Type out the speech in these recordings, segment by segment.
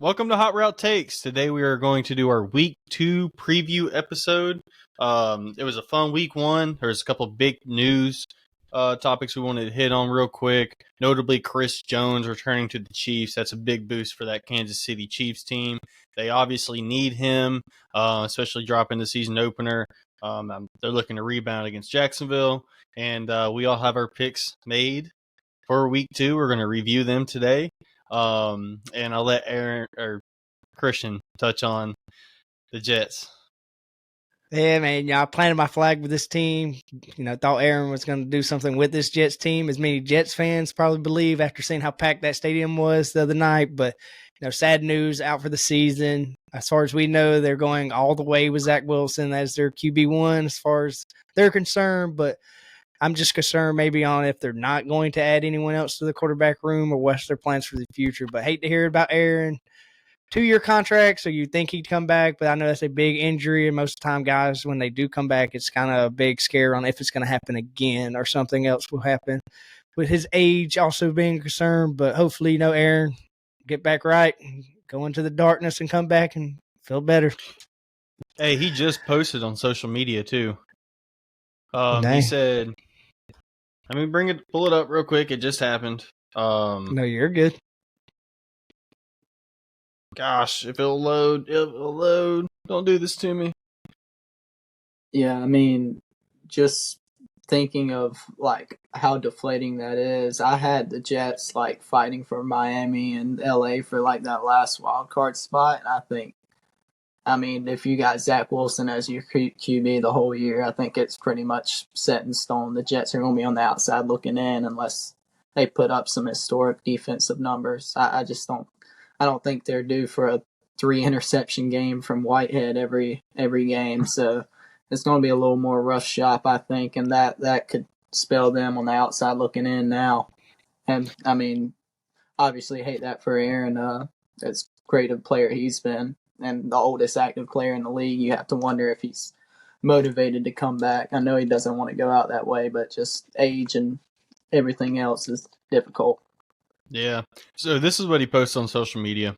Welcome to Hot Route Takes. Today we are going to do our Week 2 preview episode. It was a fun Week 1. There's a couple of big news topics we wanted to hit on real quick. Notably, Chris Jones returning to the Chiefs. That's a big boost for that Kansas City Chiefs team. They obviously need him, especially dropping the season opener. They're looking to rebound against Jacksonville. And we all have our picks made for Week 2. We're going to review them today. And I'll let Aaron or Christian touch on the Jets. Yeah, man, I planted my flag with this team. Thought Aaron was going to do something with this Jets team, as many Jets fans probably believe after seeing how packed that stadium was the other night. But, sad news, out for the season. As far as we know, they're going all the way with Zach Wilson as their QB1 as far as they're concerned. But I'm just concerned maybe on if they're not going to add anyone else to the quarterback room or what's their plans for the future. But hate to hear about Aaron. 2-year contract, so you think he'd come back, but I know that's a big injury, and most of the time guys, when they do come back, it's kind of a big scare on if it's going to happen again or something else will happen. With his age also being concerned, but hopefully, Aaron, get back right, go into the darkness and come back and feel better. Hey, he just posted on social media, too. He said, pull it up real quick. It just happened. No, you're good. Gosh, if it'll load. Don't do this to me. Yeah, just thinking of how deflating that is. I had the Jets fighting for Miami and LA for that last wild card spot. I think, if you got Zach Wilson as your QB the whole year, I think it's pretty much set in stone. The Jets are going to be on the outside looking in unless they put up some historic defensive numbers. I don't think they're due for a 3-interception game from Whitehead every game. So it's going to be a little more rough shop, I think, and that could spell them on the outside looking in now. And obviously hate that for Aaron. As great a player he's been and the oldest active player in the league, you have to wonder if he's motivated to come back. I know he doesn't want to go out that way, but just age and everything else is difficult. Yeah. So this is what he posts on social media.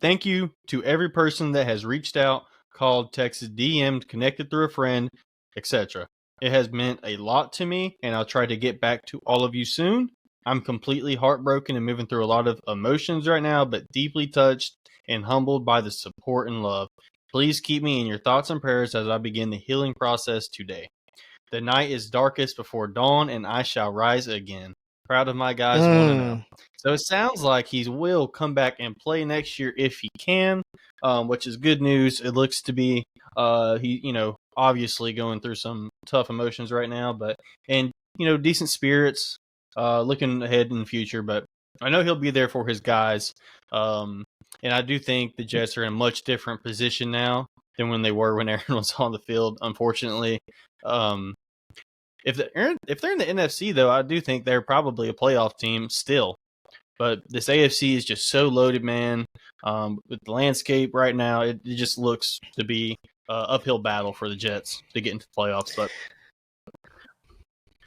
Thank you to every person that has reached out, called, texted, DM'd, connected through a friend, etc. It has meant a lot to me, and I'll try to get back to all of you soon. I'm completely heartbroken and moving through a lot of emotions right now, but deeply touched and humbled by the support and love. Please keep me in your thoughts and prayers as I begin the healing process today. The night is darkest before dawn, and I shall rise again. Proud of my guys, 1-0. So it sounds like he will come back and play next year if he can, which is good news. It looks to be he, obviously going through some tough emotions right now, but decent spirits, looking ahead in the future. But I know he'll be there for his guys, and I do think the Jets are in a much different position now than when they were when Aaron was on the field. Unfortunately. If they're in the NFC, though, I do think they're probably a playoff team still. But this AFC is just so loaded, man. With the landscape right now, it just looks to be an uphill battle for the Jets to get into the playoffs. But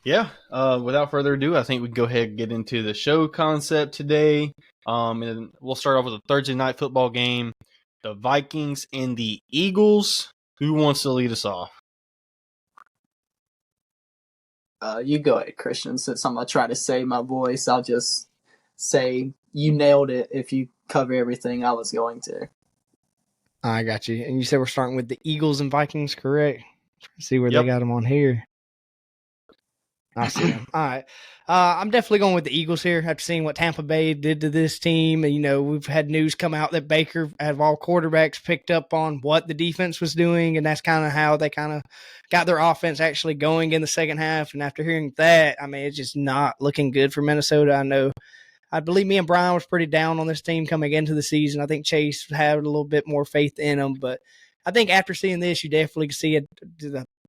yeah, without further ado, I think we can go ahead and get into the show concept today. And we'll start off with a Thursday night football game. The Vikings and the Eagles. Who wants to lead us off? You go ahead, Christian. Since I'm going to try to save my voice, I'll just say you nailed it if you cover everything I was going to. I got you. And you said we're starting with the Eagles and Vikings, correct? Let's see where they got them on here. I see them. All right. I'm definitely going with the Eagles here after seeing what Tampa Bay did to this team. And, we've had news come out that Baker, out of all quarterbacks, picked up on what the defense was doing, and that's kind of how they kind of got their offense actually going in the second half. And after hearing that, it's just not looking good for Minnesota. I believe me and Brian was pretty down on this team coming into the season. I think Chase had a little bit more faith in them, but I think after seeing this, you definitely see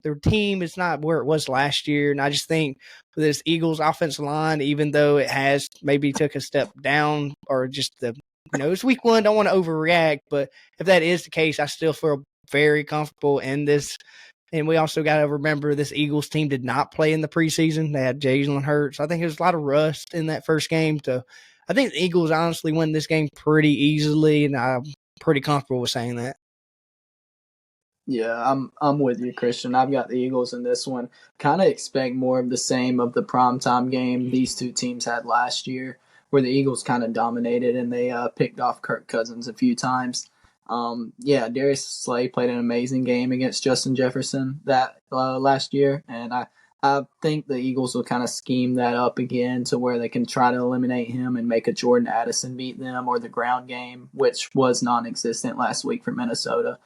their team is not where it was last year. And I just think with this Eagles offensive line, even though it has maybe took a step down or just it's week 1, don't want to overreact. But if that is the case, I still feel very comfortable in this. And we also got to remember this Eagles team did not play in the preseason. They had Jalen Hurts. I think there was a lot of rust in that first game to I think the Eagles honestly win this game pretty easily, and I'm pretty comfortable with saying that. Yeah, I'm with you, Christian. I've got the Eagles in this one. Kind of expect more of the same of the primetime game these two teams had last year, where the Eagles kind of dominated and they picked off Kirk Cousins a few times. Yeah, Darius Slay played an amazing game against Justin Jefferson that last year, and I think the Eagles will kind of scheme that up again to where they can try to eliminate him and make a Jordan Addison beat them, or the ground game, which was non-existent last week for Minnesota.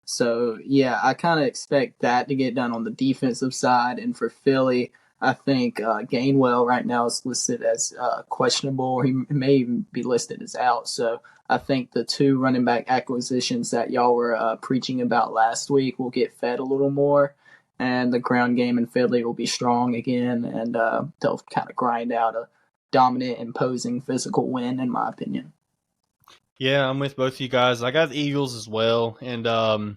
So yeah, I kind of expect that to get done on the defensive side, and for Philly, I think Gainwell right now is listed as questionable, or he may even be listed as out. So I think the two running back acquisitions that y'all were preaching about last week will get fed a little more, and the ground game in Philly will be strong again, and they'll kind of grind out a dominant, imposing physical win, in my opinion. Yeah, I'm with both of you guys. I got the Eagles as well, and the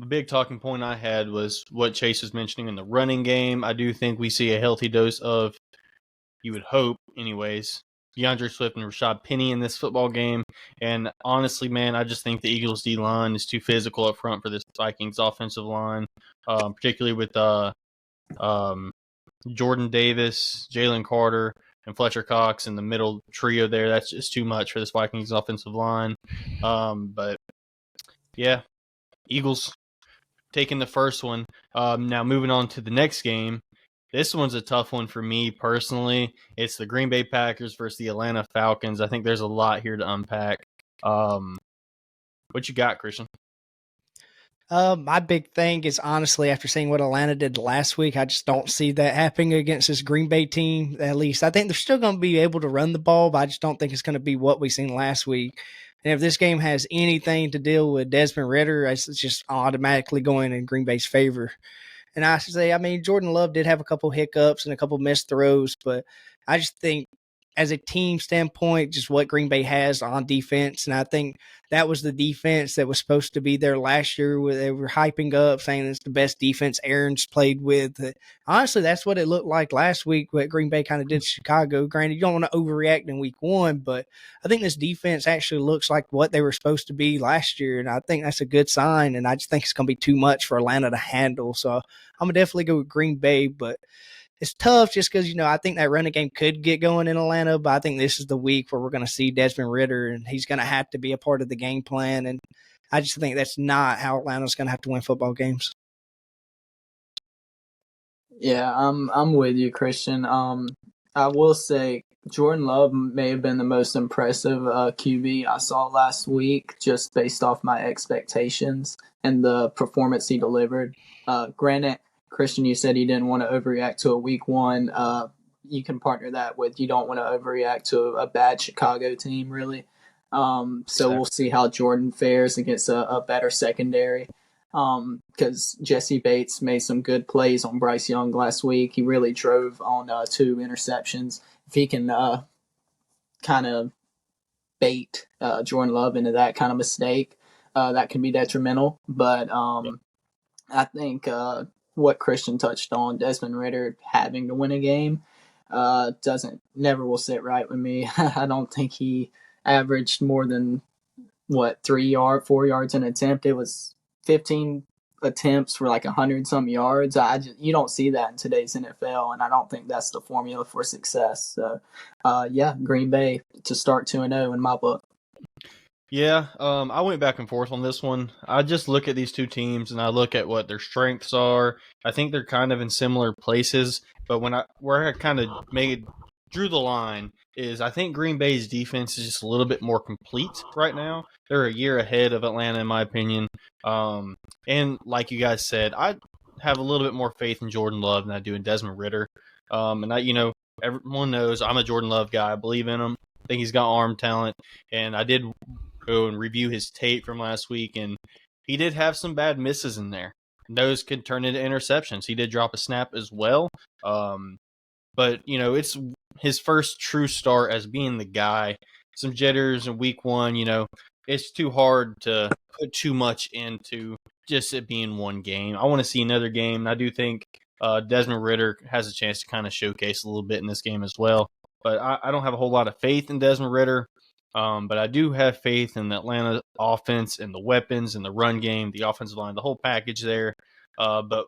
big talking point I had was what Chase was mentioning in the running game. I do think we see a healthy dose of, you would hope, anyways, DeAndre Swift and Rashad Penny in this football game. And honestly, man, I just think the Eagles D-line is too physical up front for this Vikings offensive line, particularly with Jordan Davis, Jalen Carter, and Fletcher Cox in the middle trio there. That's just too much for this Vikings offensive line. But yeah, Eagles taking the first one. Now moving on to the next game. This one's a tough one for me personally. It's the Green Bay Packers versus the Atlanta Falcons. I think there's a lot here to unpack. What you got, Christian? My big thing is honestly, after seeing what Atlanta did last week, I just don't see that happening against this Green Bay team. At least I think they're still going to be able to run the ball, but I just don't think it's going to be what we seen last week. And if this game has anything to deal with Desmond Ritter, it's just automatically going in Green Bay's favor. And I should say, I mean, Jordan Love did have a couple hiccups and a couple missed throws, but I just think as a team standpoint, just what Green Bay has on defense. And I think that was the defense that was supposed to be there last year, where they were hyping up, saying it's the best defense Aaron's played with. Honestly, that's what it looked like last week, what Green Bay kind of did to Chicago. Granted, you don't want to overreact in week one, but I think this defense actually looks like what they were supposed to be last year. And I think that's a good sign. And I just think it's going to be too much for Atlanta to handle. So I'm going to definitely go with Green Bay, but it's tough just because, I think that running game could get going in Atlanta, but I think this is the week where we're going to see Desmond Ritter, and he's going to have to be a part of the game plan. And I just think that's not how Atlanta's going to have to win football games. Yeah, I'm with you, Christian. I will say Jordan Love may have been the most impressive QB I saw last week, just based off my expectations and the performance he delivered. Granted, Christian, you said you didn't want to overreact to a week one. You can partner that with you don't want to overreact to a bad Chicago team, really. So we'll see how Jordan fares against a better secondary. Because Jesse Bates made some good plays on Bryce Young last week. He really drove on 2 interceptions. If he can kind of bait Jordan Love into that kind of mistake, that can be detrimental. But I think what Christian touched on, Desmond Ritter having to win a game, never will sit right with me. I don't think he averaged more than 4 yards an attempt. It was 15 attempts for like 100-some yards. You don't see that in today's NFL, and I don't think that's the formula for success. So, yeah, Green Bay to start 2-0 in my book. Yeah, I went back and forth on this one. I just look at these two teams and I look at what their strengths are. I think they're kind of in similar places, but where I kind of drew the line is I think Green Bay's defense is just a little bit more complete right now. They're a year ahead of Atlanta, in my opinion. And like you guys said, I have a little bit more faith in Jordan Love than I do in Desmond Ritter. And everyone knows I'm a Jordan Love guy. I believe in him. I think he's got arm talent, and I did go and review his tape from last week, and he did have some bad misses in there. Those could turn into interceptions. He did drop a snap as well. But, it's his first true start as being the guy. Some jitters in week one, it's too hard to put too much into just it being one game. I want to see another game. And I do think Desmond Ritter has a chance to kind of showcase a little bit in this game as well. but I don't have a whole lot of faith in Desmond Ridder. But I do have faith in the Atlanta offense and the weapons and the run game, the offensive line, the whole package there. But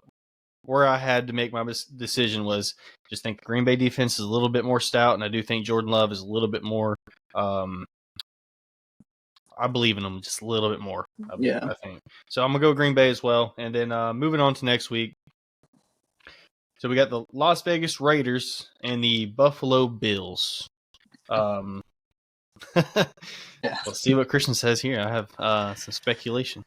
where I had to make my decision was just think the Green Bay defense is a little bit more stout, and I do think Jordan Love is a little bit more. I believe in him just a little bit more. I think so. I'm gonna go Green Bay as well, and then moving on to next week. So we got the Las Vegas Raiders and the Buffalo Bills. We'll see what Christian says here. I have some speculation.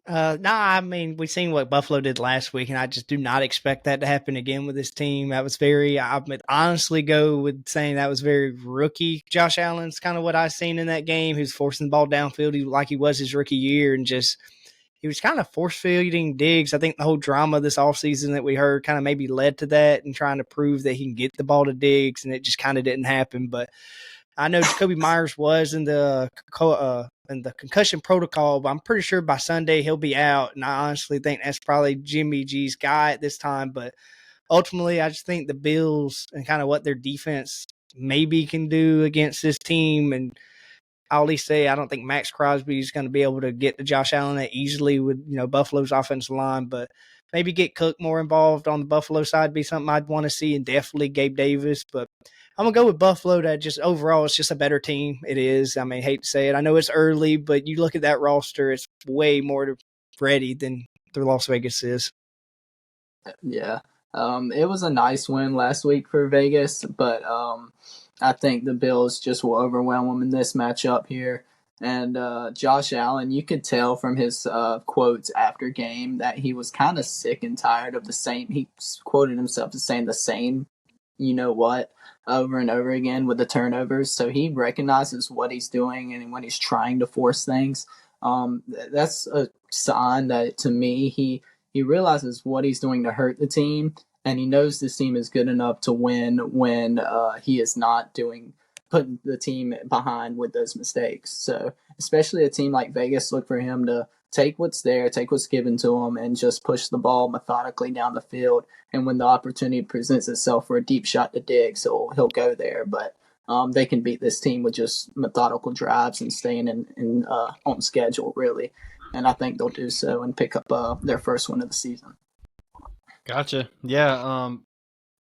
I mean, we've seen what Buffalo did last week, and I just do not expect that to happen again with this team. That was I would honestly go with saying that was very rookie. Josh Allen's kind of what I've seen in that game. He was forcing the ball downfield like he was his rookie year, and he was kind of force-feeding Diggs. I think the whole drama this offseason that we heard kind of maybe led to that and trying to prove that he can get the ball to Diggs, and it just kind of didn't happen. But I know Jacoby Myers was in the concussion protocol, but I'm pretty sure by Sunday he'll be out. And I honestly think that's probably Jimmy G's guy at this time. But ultimately, I just think the Bills and kind of what their defense maybe can do against this team. And I'll at least say I don't think Max Crosby is going to be able to get to Josh Allen that easily with Buffalo's offensive line, but maybe get Cook more involved on the Buffalo side be something I'd want to see, and definitely Gabe Davis. But I'm going to go with Buffalo. That just overall, it's just a better team. It is. I mean, hate to say it. I know it's early, but you look at that roster, it's way more ready than the Las Vegas is. Yeah. It was a nice win last week for Vegas, but I think the Bills just will overwhelm them in this matchup here. And Josh Allen, you could tell from his quotes after game that he was kind of sick and tired of the same. He quoted himself as saying the same, over and over again with the turnovers. So he recognizes what he's doing and when he's trying to force things. That's a sign that, to me, he realizes what he's doing to hurt the team, and he knows this team is good enough to win when he is not putting the team behind with those mistakes. So especially a team like Vegas, look for him to take what's there, take what's given to him, and just push the ball methodically down the field. And when the opportunity presents itself for a deep shot to Diggs, he'll go there. But they can beat this team with just methodical drives and staying in on schedule, really. And I think they'll do so and pick up their first win of the season. Gotcha. Yeah.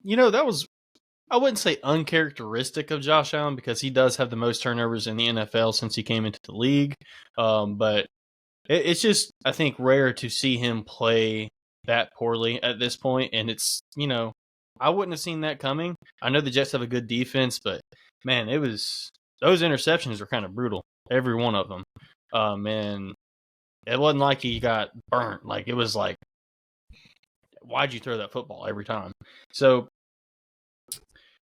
That was, I wouldn't say uncharacteristic of Josh Allen, because he does have the most turnovers in the NFL since he came into the league. But it's just, I think, rare to see him play that poorly at this point. And it's, I wouldn't have seen that coming. I know the Jets have a good defense, but man, those interceptions were kind of brutal. Every one of them. And it wasn't like he got burnt. Like, it was like, why'd you throw that football every time? So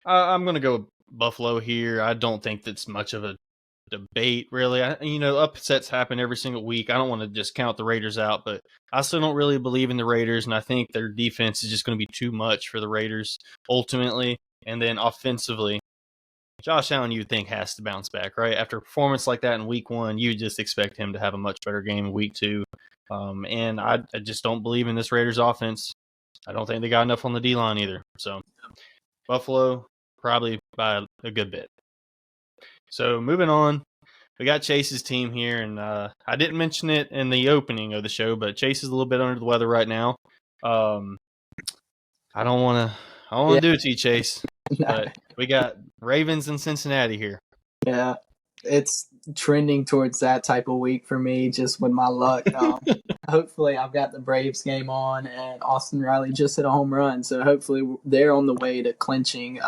I'm going to go Buffalo here. I don't think that's much of a debate, really. Upsets happen every single week. I don't want to just count the Raiders out, but I still don't really believe in the Raiders, and I think their defense is just going to be too much for the Raiders ultimately. And then offensively, Josh Allen, you'd think, has to bounce back, right? After a performance like that in week 1, you just expect him to have a much better game in week 2. And I just don't believe in this Raiders offense. I don't think they got enough on the D-line either. So Buffalo, probably by a good bit. So moving on, we got Chase's team here, and I didn't mention it in the opening of the show, but Chase is a little bit under the weather right now. I don't want to do it to you, Chase, but we got Ravens and Cincinnati here. Yeah, it's trending towards that type of week for me, just with my luck. Hopefully I've got the Braves game on, and Austin Riley just hit a home run, so hopefully they're on the way to clinching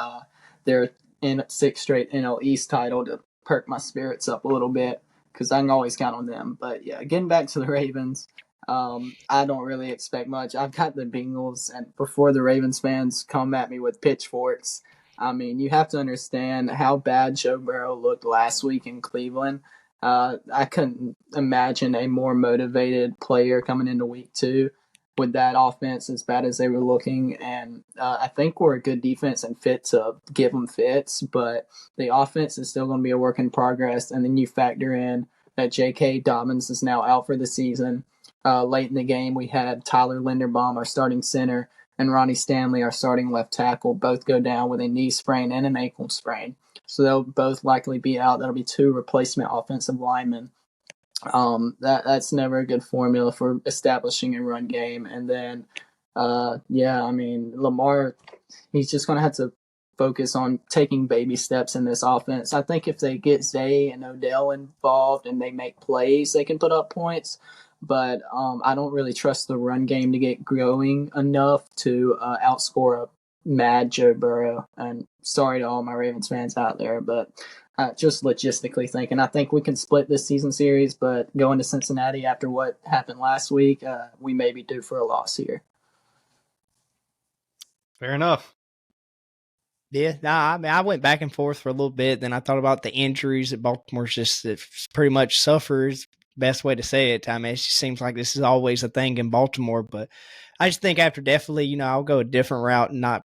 their 6th straight NL East title to perk my spirits up a little bit, because I can always count on them. But yeah, getting back to the Ravens, I don't really expect much. I've got the Bengals, and before the Ravens fans come at me with pitchforks, I mean, you have to understand how bad Joe Burrow looked last week in Cleveland. I couldn't imagine a more motivated player coming into week 2 with that offense as bad as they were looking. And I think we're a good defense and fit to give them fits, but the offense is still going to be a work in progress. And then you factor in that J.K. Dobbins is now out for the season. Late in the game, we had Tyler Linderbaum, our starting center, and Ronnie Stanley, our starting left tackle, both go down with a knee sprain and an ankle sprain. So they'll both likely be out. That'll be 2 replacement offensive linemen. That's never a good formula for establishing a run game. And then, Lamar, he's just going to have to focus on taking baby steps in this offense. I think if they get Zay and Odell involved and they make plays, they can put up points. But I don't really trust the run game to get going enough to outscore a mad Joe Burrow. And sorry to all my Ravens fans out there, but just logistically thinking, I think we can split this season series. But going to Cincinnati after what happened last week, we may be due for a loss here. Fair enough. Yeah, I mean, I went back and forth for a little bit. Then I thought about the injuries that Baltimore's just pretty much suffers. Best way to say it. I mean, it just seems like this is always a thing in Baltimore. But I just think after definitely, I'll go a different route and not,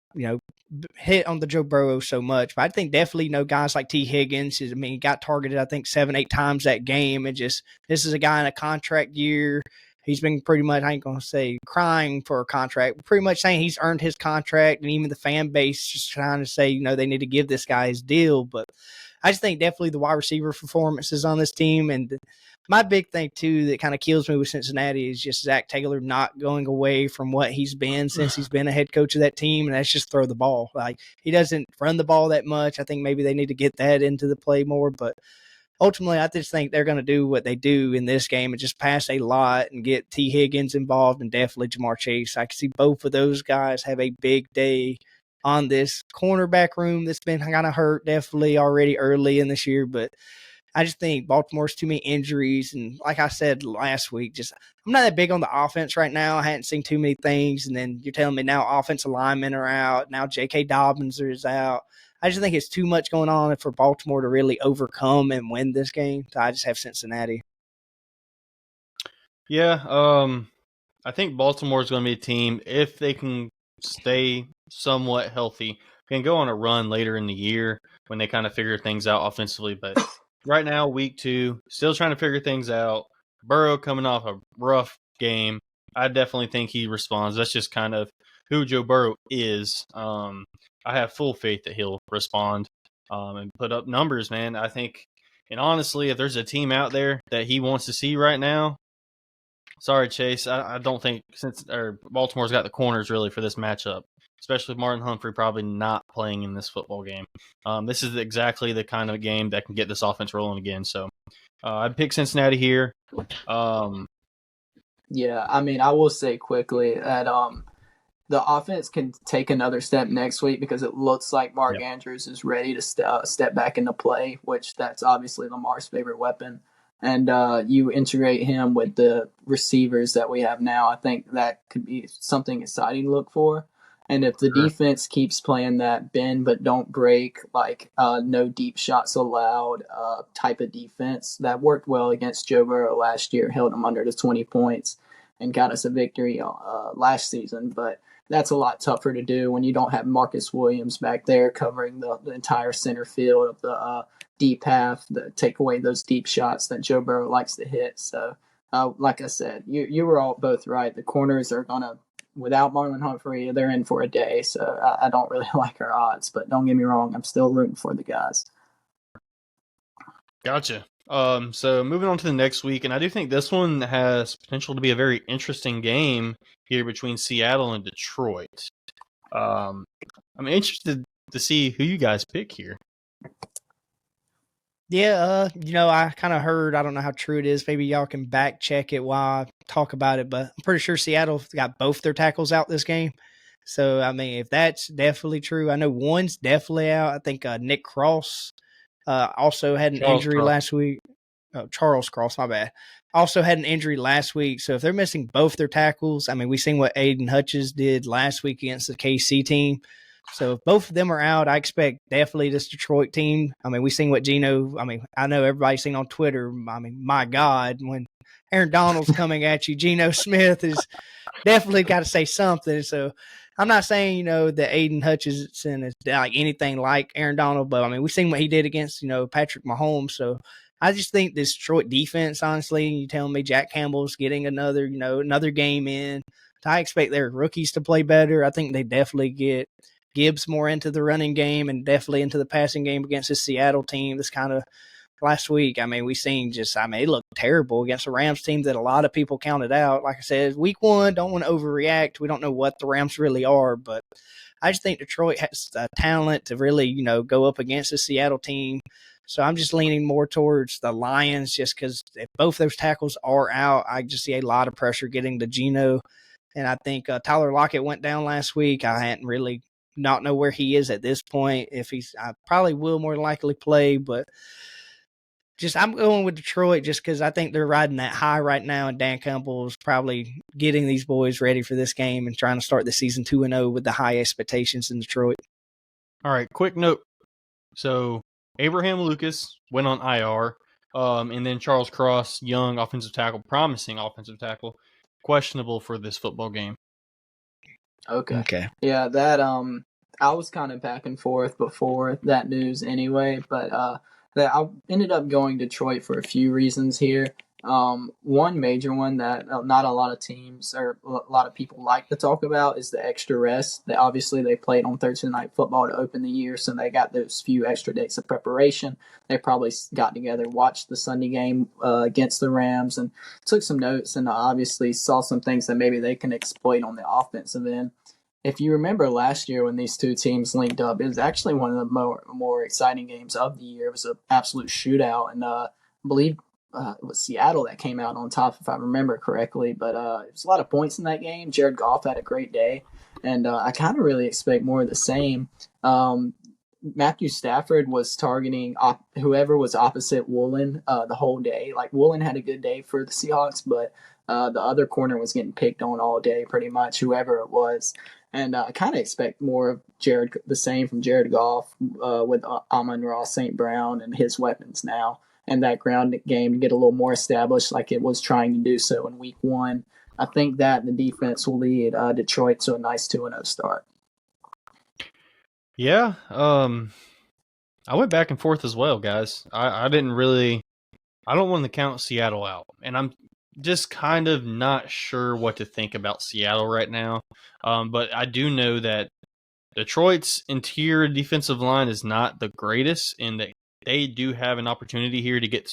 hit on the Joe Burrow so much. But I think definitely, guys like T. Higgins, he got targeted, I think, 7-8 times that game. And just, this is a guy in a contract year. He's been pretty much, I ain't going to say crying for a contract, pretty much saying he's earned his contract, and even the fan base just trying to say, they need to give this guy his deal. But I just think definitely the wide receiver performances on this team. And my big thing, too, that kind of kills me with Cincinnati is just Zach Taylor not going away from what he's been since he's been a head coach of that team, and that's just throw the ball. Like, he doesn't run the ball that much. I think maybe they need to get that into the play more, but ultimately, I just think they're going to do what they do in this game and just pass a lot and get T. Higgins involved and definitely Jamar Chase. I can see both of those guys have a big day on this cornerback room that's been kind of hurt definitely already early in this year. But I just think Baltimore's too many injuries. And like I said last week, I'm not that big on the offense right now. I hadn't seen too many things. And then you're telling me now offensive linemen are out. Now J.K. Dobbins is out. I just think it's too much going on for Baltimore to really overcome and win this game. So I just have Cincinnati. Yeah, I think Baltimore is going to be a team, if they can stay somewhat healthy, can go on a run later in the year when they kind of figure things out offensively. But right now, week 2, still trying to figure things out. Burrow coming off a rough game. I definitely think he responds. That's just kind of who Joe Burrow is. I have full faith that he'll respond and put up numbers, man. I think, and honestly, if there's a team out there that he wants to see right now, sorry, Chase, I don't think Baltimore's got the corners really for this matchup, especially with Martin Humphrey probably not playing in this football game. This is exactly the kind of game that can get this offense rolling again. So I'd pick Cincinnati here. Yeah, I mean, I will say quickly that the offense can take another step next week because it looks like Mark Andrews is ready to step back into play, which that's obviously Lamar's favorite weapon. And you integrate him with the receivers that we have now, I think that could be something exciting to look for. And if the defense keeps playing that bend but don't break, like no deep shots allowed type of defense, that worked well against Joe Burrow last year, held him under the 20 points and got us a victory last season. But that's a lot tougher to do when you don't have Marcus Williams back there covering the entire center field of the deep half, take away those deep shots that Joe Burrow likes to hit. So, like I said, you were all both right. The corners are going to, without Marlon Humphrey, they're in for a day. So I don't really like our odds, but don't get me wrong, I'm still rooting for the guys. Gotcha. So moving on to the next week, and I do think this one has potential to be a very interesting game here between Seattle and Detroit. I'm interested to see who you guys pick here. Yeah, I kind of heard, I don't know how true it is. Maybe y'all can back check it while I talk about it, but I'm pretty sure Seattle got both their tackles out this game. So, I mean, if that's definitely true, I know one's definitely out. I think Nick Cross also had an injury last week. Oh, Charles Cross, my bad. Also had an injury last week. So if they're missing both their tackles, I mean, we seen what Aiden Hutchins did last week against the KC team. So if both of them are out, I expect definitely this Detroit team. I mean, we seen what I know everybody's seen on Twitter. I mean, my God, when Aaron Donald's coming at you, Geno Smith is definitely got to say something. So I'm not saying, that Aiden Hutchinson is like anything like Aaron Donald, but I mean, we've seen what he did against, Patrick Mahomes. So I just think this Detroit defense, honestly, you telling me Jack Campbell's getting another game in. I expect their rookies to play better. I think they definitely get Gibbs more into the running game and definitely into the passing game against this Seattle team. This kind of last week, I mean, we seen it looked terrible against a Rams team that a lot of people counted out. Like I said, week one, don't want to overreact. We don't know what the Rams really are, but I just think Detroit has the talent to really, go up against the Seattle team. So I'm just leaning more towards the Lions just because if both those tackles are out, I just see a lot of pressure getting to Geno. And I think Tyler Lockett went down last week. I hadn't really not know where he is at this point. I probably will more likely play, but I'm going with Detroit just because I think they're riding that high right now, and Dan Campbell is probably getting these boys ready for this game and trying to start the season 2-0 with the high expectations in Detroit. All right, quick note. So Abraham Lucas went on IR, and then Charles Cross, young promising offensive tackle, questionable for this football game. Okay. Yeah, that I was kind of back and forth before that news anyway, but that I ended up going Detroit for a few reasons here. One major one that not a lot of teams or a lot of people like to talk about is the extra rest. Obviously they played on Thursday Night Football to open the year, so they got those few extra days of preparation. They probably got together, watched the Sunday game against the Rams, and took some notes, and obviously saw some things that maybe they can exploit on the offensive end. If you remember last year when these two teams linked up, it was actually one of the more exciting games of the year. It was an absolute shootout, and I believe it was Seattle that came out on top, if I remember correctly. But it was a lot of points in that game. Jared Goff had a great day, and I kind of really expect more of the same. Matthew Stafford was targeting whoever was opposite Woolen the whole day. Like, Woolen had a good day for the Seahawks, but the other corner was getting picked on all day, pretty much, whoever it was. And I kind of expect more of the same from Jared Goff with Amon-Ra St. Brown and his weapons now, and that ground game to get a little more established like it was trying to do so in week one. I think that the defense will lead Detroit to a nice 2-0 start. Yeah, I went back and forth as well, guys. I don't want to count Seattle out, and I'm just kind of not sure what to think about Seattle right now. But I do know that Detroit's interior defensive line is not the greatest, and they do have an opportunity here to get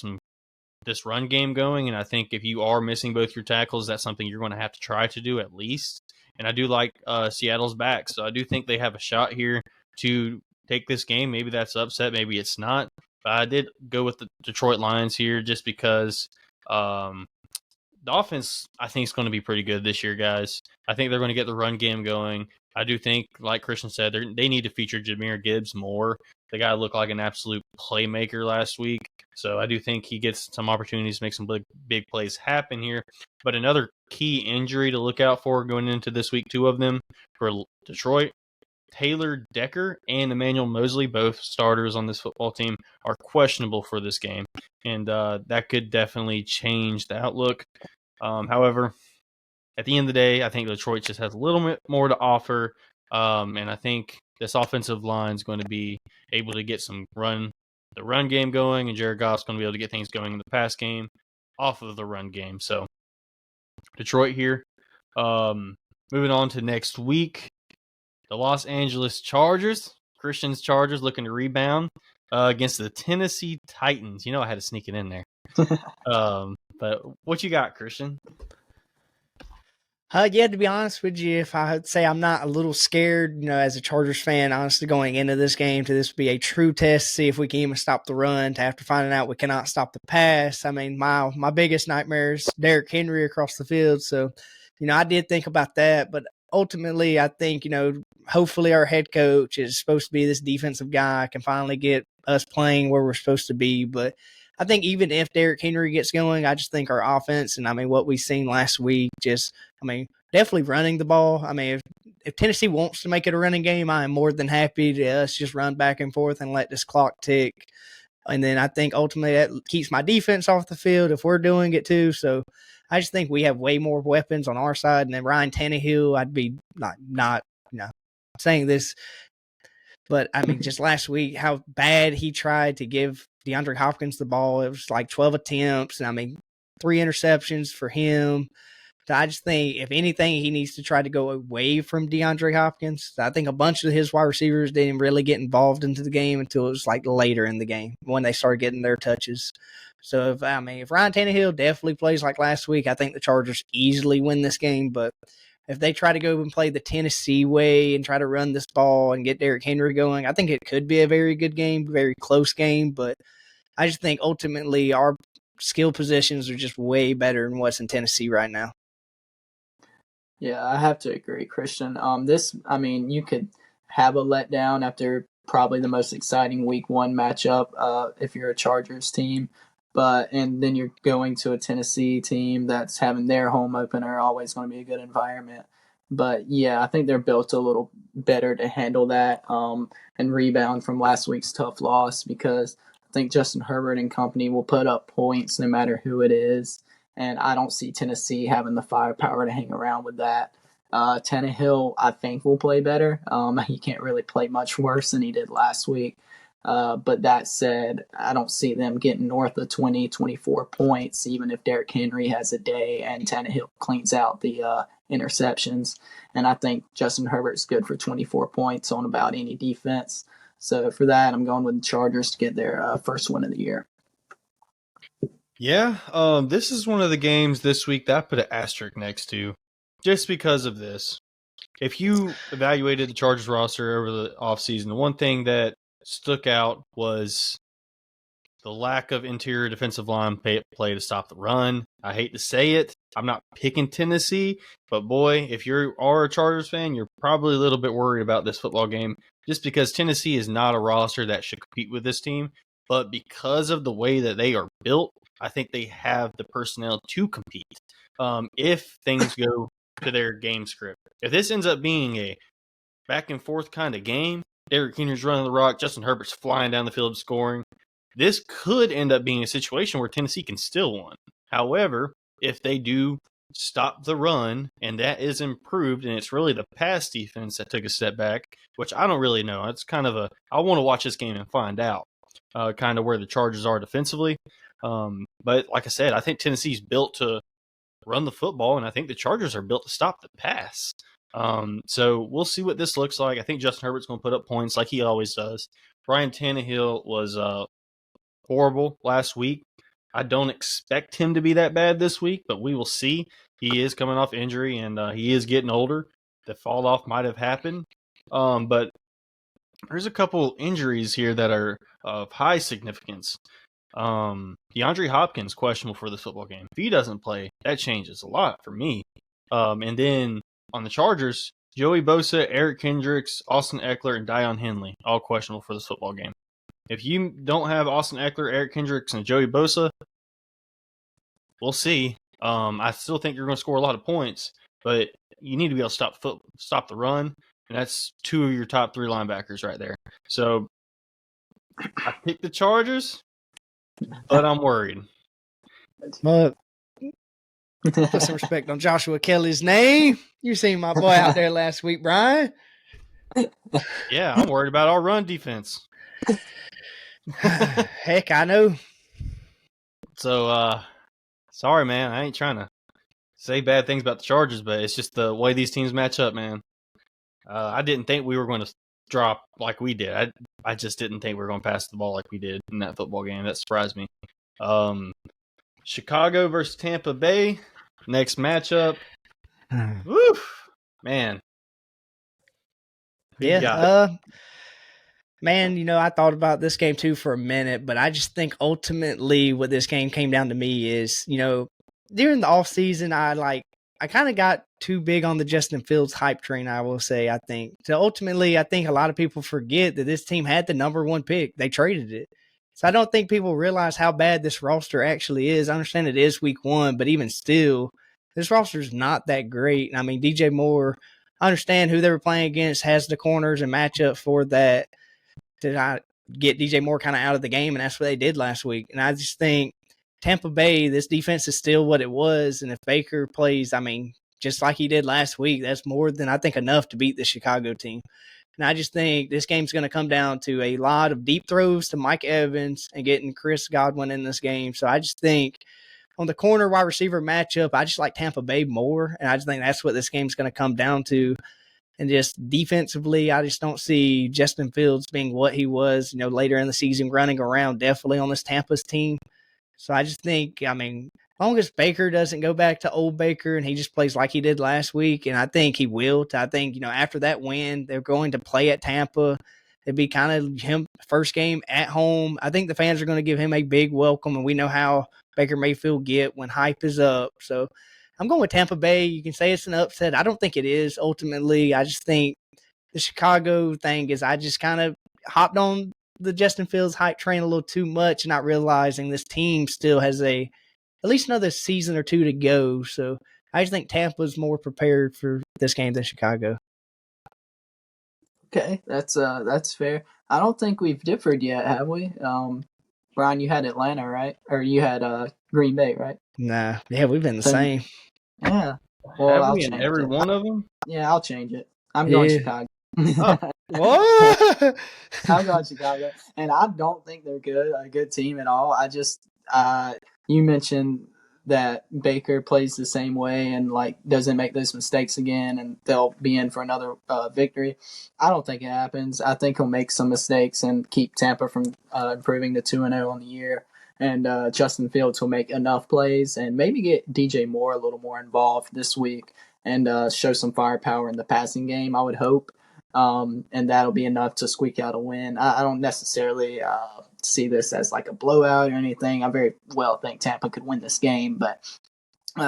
this run game going. And I think if you are missing both your tackles, that's something you're going to have to try to do at least. And I do like Seattle's back, so I do think they have a shot here to take this game. Maybe that's upset, maybe it's not. But I did go with the Detroit Lions here just because the offense, I think, is going to be pretty good this year, guys. I think they're going to get the run game going. I do think, like Christian said, they need to feature Jahmyr Gibbs more. The guy looked like an absolute playmaker last week. So I do think he gets some opportunities to make some big plays happen here. But another key injury to look out for going into this week, two of them for Detroit, Taylor Decker and Emmanuel Mosley, both starters on this football team, are questionable for this game. And that could definitely change the outlook. However, at the end of the day, I think Detroit just has a little bit more to offer. And I think this offensive line is going to be able to get the run game going, and Jared Goff's going to be able to get things going in the pass game off of the run game. So Detroit here. Moving on to next week, the Los Angeles Chargers, Christian's Chargers, looking to rebound against the Tennessee Titans. I had to sneak it in there. But what you got, Christian? Yeah, to be honest with you, if I would say I'm not a little scared, as a Chargers fan, honestly, going into this game, to this be a true test, see if we can even stop the run, to after finding out we cannot stop the pass. I mean, my biggest nightmare is Derrick Henry across the field. So, I did think about that, but ultimately, I think, hopefully our head coach is supposed to be this defensive guy, can finally get us playing where we're supposed to be. But I think even if Derrick Henry gets going, I just think our offense and, what we've seen last week, definitely running the ball. If Tennessee wants to make it a running game, I am more than happy to us just run back and forth and let this clock tick. And then I think ultimately that keeps my defense off the field if we're doing it too. So I just think we have way more weapons on our side. And then Ryan Tannehill, I'd be not saying this, but just last week, how bad he tried to give DeAndre Hopkins the ball. It was like 12 attempts, and 3 interceptions for him. So I just think, if anything, he needs to try to go away from DeAndre Hopkins. I think a bunch of his wide receivers didn't really get involved into the game until it was like later in the game when they started getting their touches. So if Ryan Tannehill definitely plays like last week, I think the Chargers easily win this game. But if they try to go and play the Tennessee way and try to run this ball and get Derrick Henry going, I think it could be a very good game, very close game. But I just think ultimately our skill positions are just way better than what's in Tennessee right now. Yeah, I have to agree, Christian. You could have a letdown after probably the most exciting week one matchup if you're a Chargers team. And then you're going to a Tennessee team that's having their home opener, always going to be a good environment. But yeah, I think they're built a little better to handle that and rebound from last week's tough loss, because I think Justin Herbert and company will put up points no matter who it is. And I don't see Tennessee having the firepower to hang around with that. Tannehill, I think, will play better. He can't really play much worse than he did last week. But that said, I don't see them getting north of 20, 24 points, even if Derrick Henry has a day and Tannehill cleans out the interceptions. And I think Justin Herbert's good for 24 points on about any defense. So for that, I'm going with the Chargers to get their first win of the year. Yeah, this is one of the games this week that I put an asterisk next to, just because of this. If you evaluated the Chargers roster over the offseason, the one thing that stuck out was the lack of interior defensive line play to stop the run. I hate to say it, I'm not picking Tennessee, but boy, if you are a Chargers fan, you're probably a little bit worried about this football game, just because Tennessee is not a roster that should compete with this team. But because of the way that they are built, I think they have the personnel to compete if things go to their game script. If this ends up being a back and forth kind of game, Derrick Henry's running the rock, Justin Herbert's flying down the field scoring, this could end up being a situation where Tennessee can still win. However, if they do stop the run and that is improved, and it's really the pass defense that took a step back, which I don't really know. It's kind of I want to watch this game and find out kind of where the Chargers are defensively. But like I said, I think Tennessee's built to run the football, and I think the Chargers are built to stop the pass. So we'll see what this looks like. I think Justin Herbert's going to put up points like he always does. Ryan Tannehill was horrible last week. I don't expect him to be that bad this week, but we will see. He is coming off injury, and he is getting older. The fall off might have happened. But there's a couple injuries here that are of high significance. DeAndre Hopkins questionable for this football game. If he doesn't play, that changes a lot for me. And then on the Chargers, Joey Bosa, Eric Kendricks, Austin Eckler, and Dion Henley, all questionable for this football game. If you don't have Austin Eckler, Eric Kendricks, and Joey Bosa, we'll see. I still think you're going to score a lot of points, but you need to be able to stop the run, and that's two of your top three linebackers right there. So I picked the Chargers, but I'm worried. But put some respect on Joshua Kelly's name. You seen my boy out there last week, Brian. Yeah, I'm worried about our run defense. Heck, I know. So, sorry, man. I ain't trying to say bad things about the Chargers, but it's just the way these teams match up, man. I didn't think we were going to drop like we did. I just didn't think we were going to pass the ball like we did in that football game. That surprised me. Chicago versus Tampa Bay. Next matchup. Woo, man. Yeah. Man, I thought about this game too for a minute, but I just think ultimately what this game came down to me is, during the offseason, I kind of got too big on the Justin Fields hype train, I will say, I think. So ultimately, I think a lot of people forget that this team had the number one pick. They traded it. So I don't think people realize how bad this roster actually is. I understand it is week one, but even still, this roster is not that great. I mean, DJ Moore, I understand who they were playing against, has the corners and matchup for that to get DJ Moore kind of out of the game, and that's what they did last week. And I just think Tampa Bay, this defense is still what it was, and if Baker plays, just like he did last week, that's more than I think enough to beat the Chicago team. And I just think this game's going to come down to a lot of deep throws to Mike Evans and getting Chris Godwin in this game. So I just think on the corner wide receiver matchup, I just like Tampa Bay more, and I just think that's what this game's going to come down to. And just defensively, I just don't see Justin Fields being what he was, later in the season, running around definitely on this Tampa's team. So I just think, as long as Baker doesn't go back to old Baker and he just plays like he did last week, and I think he will. I think, after that win, they're going to play at Tampa. It'd be kind of him first game at home. I think the fans are going to give him a big welcome, and we know how Baker Mayfield get when hype is up. So I'm going with Tampa Bay. You can say it's an upset. I don't think it is ultimately. I just think the Chicago thing is I just kind of hopped on the Justin Fields hype train a little too much and not realizing this team still has at least another season or two to go. So I just think Tampa's more prepared for this game than Chicago. Okay, that's fair. I don't think we've differed yet, have we? Brian, you had Atlanta, right? Or you had Green Bay, right? Nah, yeah, we've been the same. Yeah. Well, Have we in every one of them? Yeah, I'll change it. I'm going Chicago. What? I'm going Chicago, and I don't think they're a good team at all. I just, you mentioned that Baker plays the same way and doesn't make those mistakes again, and they'll be in for another victory. I don't think it happens. I think he'll make some mistakes and keep Tampa from improving to 2-0 on the year. And Justin Fields will make enough plays and maybe get DJ Moore a little more involved this week and show some firepower in the passing game, I would hope. And that'll be enough to squeak out a win. I don't necessarily see this as like a blowout or anything. I very well think Tampa could win this game, but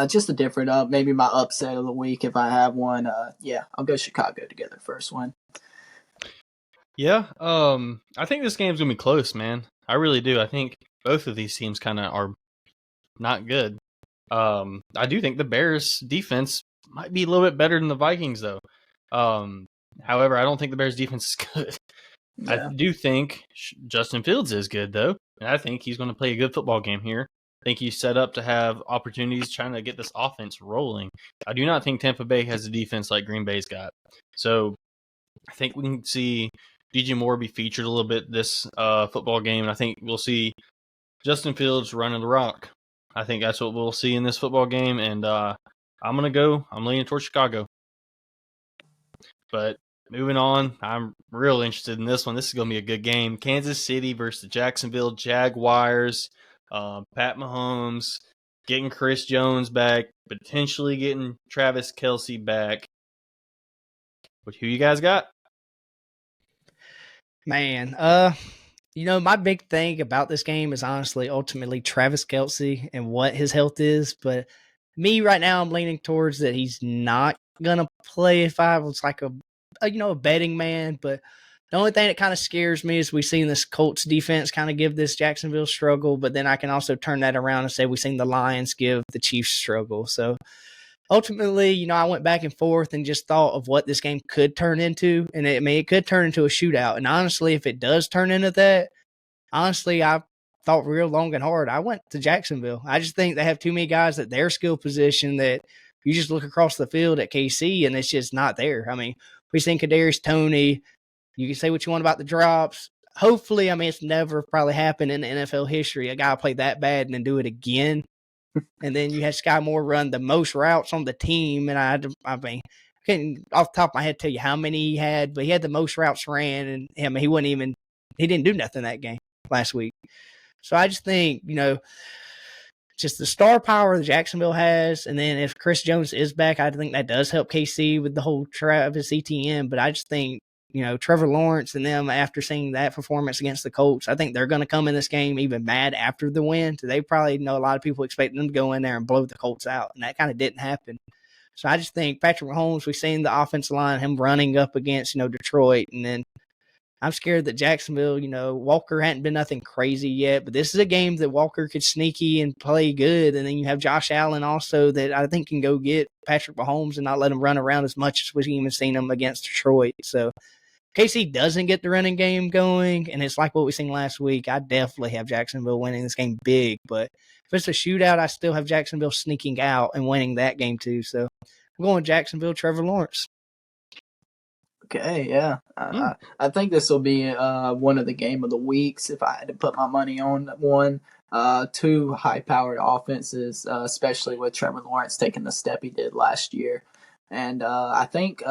just a different maybe my upset of the week if I have one. I'll go Chicago to get their first win. Yeah, I think this game's gonna be close, man. I really do. I think both of these teams kind of are not good. I do think the Bears defense might be a little bit better than the Vikings, though. However, I don't think the Bears defense is good. Yeah. I do think Justin Fields is good, though, and I think he's going to play a good football game here. I think he's set up to have opportunities trying to get this offense rolling. I do not think Tampa Bay has a defense like Green Bay's got. So I think we can see DJ Moore be featured a little bit this football game, and I think we'll see Justin Fields running the rock. I think that's what we'll see in this football game, and I'm leaning towards Chicago. But moving on, I'm real interested in this one. This is going to be a good game. Kansas City versus the Jacksonville Jaguars. Pat Mahomes getting Chris Jones back, potentially getting Travis Kelce back. But who you guys got? Man, my big thing about this game is honestly ultimately Travis Kelce and what his health is. But me right now, I'm leaning towards that he's not going to play if I was like a betting man. But the only thing that kind of scares me is we've seen this Colts defense kind of give this Jacksonville struggle. But then I can also turn that around and say we've seen the Lions give the Chiefs struggle. So ultimately, I went back and forth and just thought of what this game could turn into. And it could turn into a shootout. And honestly, if it does turn into that, I thought real long and hard. I went to Jacksonville. I just think they have too many guys at their skill position that you just look across the field at KC and it's just not there. I mean, we've seen Kadarius Toney. You can say what you want about the drops. Hopefully, it's never probably happened in the NFL history. A guy play that bad and then do it again. And then you had Sky Moore run the most routes on the team. And I couldn't off the top of my head tell you how many he had, but he had the most routes ran. And he didn't do nothing that game last week. So I just think, just the star power that Jacksonville has. And then if Chris Jones is back, I think that does help KC with the whole Travis Etienne. But I just think, Trevor Lawrence and them, after seeing that performance against the Colts, I think they're going to come in this game even mad after the win. So they probably know a lot of people expect them to go in there and blow the Colts out. And that kind of didn't happen. So I just think Patrick Mahomes, we've seen the offensive line, him running up against, Detroit. And then I'm scared that Jacksonville, Walker hadn't been nothing crazy yet, but this is a game that Walker could sneaky and play good. And then you have Josh Allen also that I think can go get Patrick Mahomes and not let him run around as much as we've even seen him against Detroit. So KC doesn't get the running game going, and it's like what we seen last week. I definitely have Jacksonville winning this game big, but if it's a shootout, I still have Jacksonville sneaking out and winning that game too. So I'm going Jacksonville, Trevor Lawrence. Okay, yeah. Hmm. I think this will be one of the game of the weeks if I had to put my money on one. Two high-powered offenses, especially with Trevor Lawrence taking the step he did last year. And I think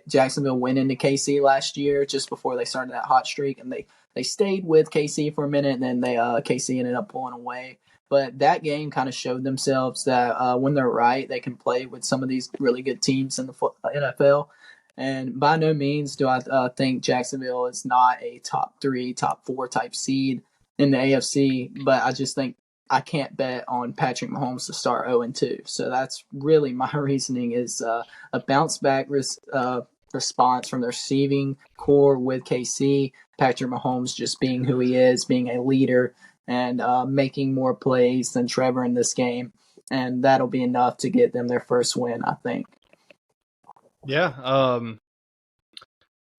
Jacksonville went into KC last year just before they started that hot streak, and they stayed with KC for a minute, and then KC ended up pulling away. But that game kind of showed themselves that when they're right, they can play with some of these really good teams in the NFL. And by no means do I think Jacksonville is not a top three, top four type seed in the AFC, but I just think I can't bet on Patrick Mahomes to start 0-2. So that's really my reasoning is a bounce back response from the receiving core with KC. Patrick Mahomes just being who he is, being a leader and making more plays than Trevor in this game. And that'll be enough to get them their first win, I think. Yeah.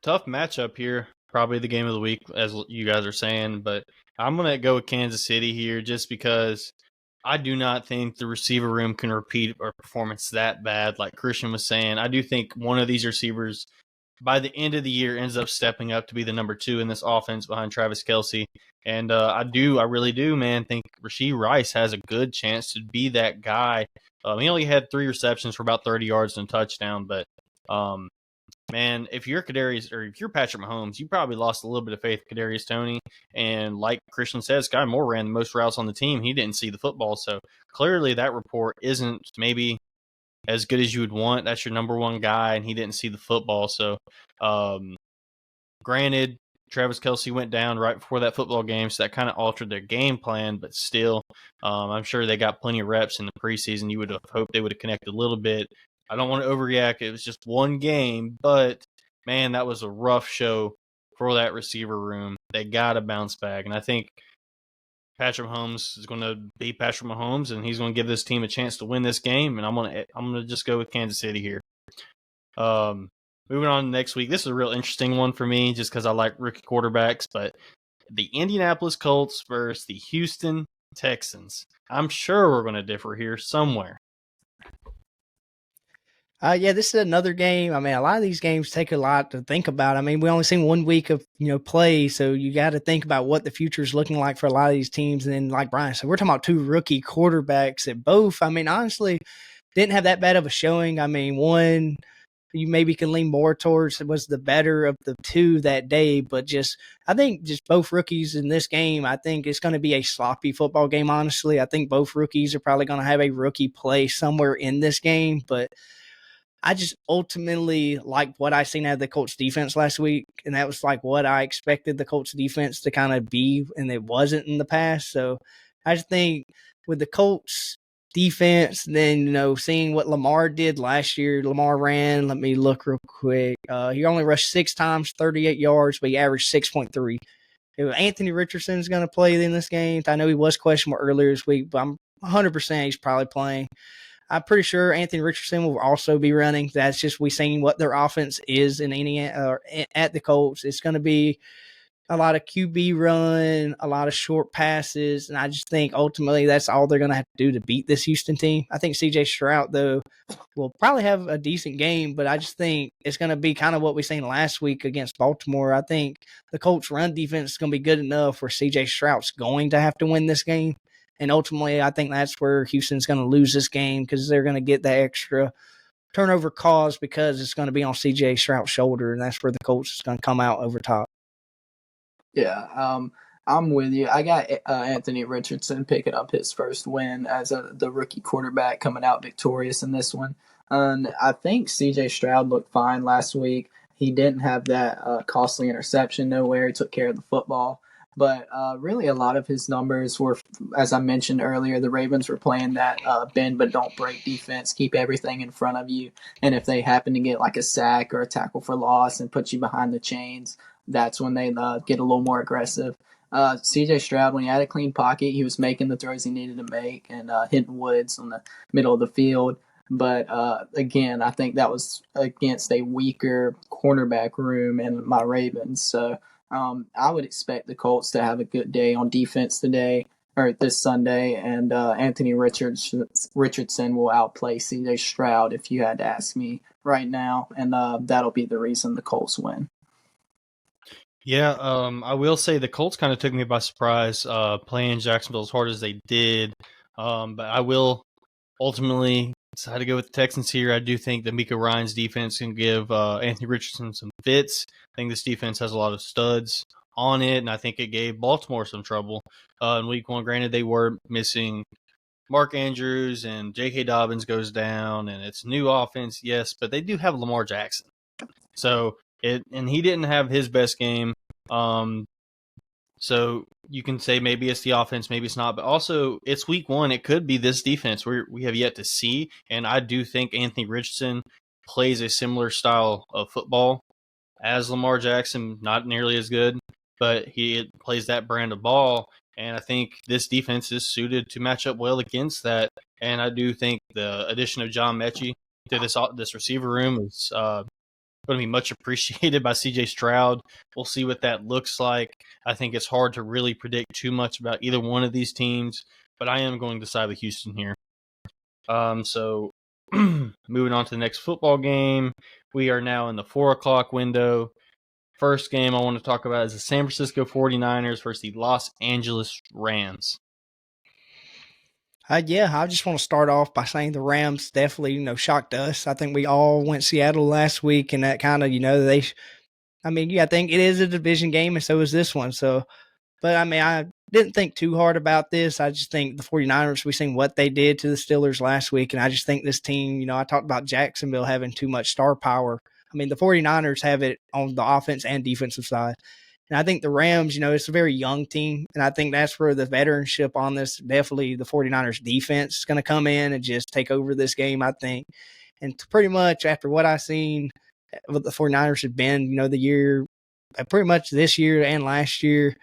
Tough matchup here. Probably the game of the week, as you guys are saying. But I'm going to go with Kansas City here just because I do not think the receiver room can repeat a performance that bad, like Christian was saying. I do think one of these receivers, by the end of the year, ends up stepping up to be the number 2 in this offense behind Travis Kelce. And I really do, man, think Rashee Rice has a good chance to be that guy. He only had 3 receptions for about 30 yards and a touchdown, but man, if you're Kadarius or if you're Patrick Mahomes, you probably lost a little bit of faith in Kadarius Toney. And like Christian says, Sky Moore ran the most routes on the team. He didn't see the football, so clearly that report isn't maybe as good as you would want. That's your number 1 guy, and he didn't see the football. So, granted, Travis Kelce went down right before that football game, so that kind of altered their game plan. But still, I'm sure they got plenty of reps in the preseason. You would have hoped they would have connected a little bit. I don't want to overreact. It was just one game, but man, that was a rough show for that receiver room. They got to bounce back, and I think Patrick Mahomes is going to be Patrick Mahomes, and he's going to give this team a chance to win this game. And I'm going to just go with Kansas City here. Moving on next week, this is a real interesting one for me, just because I like rookie quarterbacks. But the Indianapolis Colts versus the Houston Texans. I'm sure we're going to differ here somewhere. Yeah, this is another game. I mean, a lot of these games take a lot to think about. I mean, we only seen 1 week of play, so you got to think about what the future is looking like for a lot of these teams. And then, like Brian said, we're talking about 2 rookie quarterbacks that both, I mean, honestly, didn't have that bad of a showing. I mean, one you maybe can lean more towards was the better of the 2 that day, but I think both rookies in this game, I think it's going to be a sloppy football game. Honestly, I think both rookies are probably going to have a rookie play somewhere in this game, but I just ultimately like what I seen out of the Colts defense last week, and that was like what I expected the Colts defense to kind of be, and it wasn't in the past. So I just think with the Colts defense, then seeing what Lamar did last year, Lamar ran. Let me look real quick. He only rushed 6 times, 38 yards, but he averaged 6.3. Anthony Richardson is going to play in this game. I know he was questionable earlier this week, but I'm 100% he's probably playing. I'm pretty sure Anthony Richardson will also be running. That's just we seen what their offense is in Indiana or at the Colts. It's going to be a lot of QB run, a lot of short passes, and I just think ultimately that's all they're going to have to do to beat this Houston team. I think C.J. Stroud, though, will probably have a decent game, but I just think it's going to be kind of what we seen last week against Baltimore. I think the Colts' run defense is going to be good enough where C.J. Stroud's going to have to win this game. And ultimately, I think that's where Houston's going to lose this game because they're going to get that extra turnover cause because it's going to be on C.J. Stroud's shoulder, and that's where the Colts is going to come out over top. Yeah, I'm with you. I got Anthony Richardson picking up his first win as the rookie quarterback coming out victorious in this one. And I think C.J. Stroud looked fine last week. He didn't have that costly interception nowhere. He took care of the football. But really, a lot of his numbers were, as I mentioned earlier, the Ravens were playing that bend but don't break defense, keep everything in front of you. And if they happen to get like a sack or a tackle for loss and put you behind the chains, that's when they get a little more aggressive. C.J. Stroud, when he had a clean pocket, he was making the throws he needed to make and hitting Woods on the middle of the field. But again, I think that was against a weaker cornerback room in my Ravens. So I would expect the Colts to have a good day on defense today or this Sunday, and Anthony Richardson will outplay C.J. Stroud if you had to ask me right now, and that'll be the reason the Colts win. Yeah, I will say the Colts kind of took me by surprise playing Jacksonville as hard as they did. But I will ultimately decide to go with the Texans here. I do think that Mika Ryan's defense can give Anthony Richardson some fits. I think this defense has a lot of studs on it, and I think it gave Baltimore some trouble in week one. Granted, they were missing Mark Andrews and J.K. Dobbins goes down, and it's new offense, yes, but they do have Lamar Jackson. So and he didn't have his best game. So you can say maybe it's the offense, maybe it's not, but also it's week one. It could be this defense we have yet to see. And I do think Anthony Richardson plays a similar style of football as Lamar Jackson, not nearly as good, but he plays that brand of ball. And I think this defense is suited to match up well against that. And I do think the addition of John Mechie to this receiver room is going to be much appreciated by CJ Stroud. We'll see what that looks like. I think it's hard to really predict too much about either one of these teams, but I am going to side with Houston here. So moving on to the next football game, we are now in the 4 o'clock window. First game I want to talk about is the San Francisco 49ers versus the Los Angeles Rams. I just want to start off by saying the Rams definitely, shocked us. I think we all went Seattle last week, and that kind of, I think it is a division game, and so is this one. So, but I didn't think too hard about this. I just think the 49ers, we seen what they did to the Steelers last week, and I just think this team, I talked about Jacksonville having too much star power. The 49ers have it on the offense and defensive side. And I think the Rams, it's a very young team, and I think that's where the veteranship on this, definitely the 49ers defense is going to come in and just take over this game, I think. And pretty much after what I've seen, what the 49ers have been, the year, pretty much this year and last year,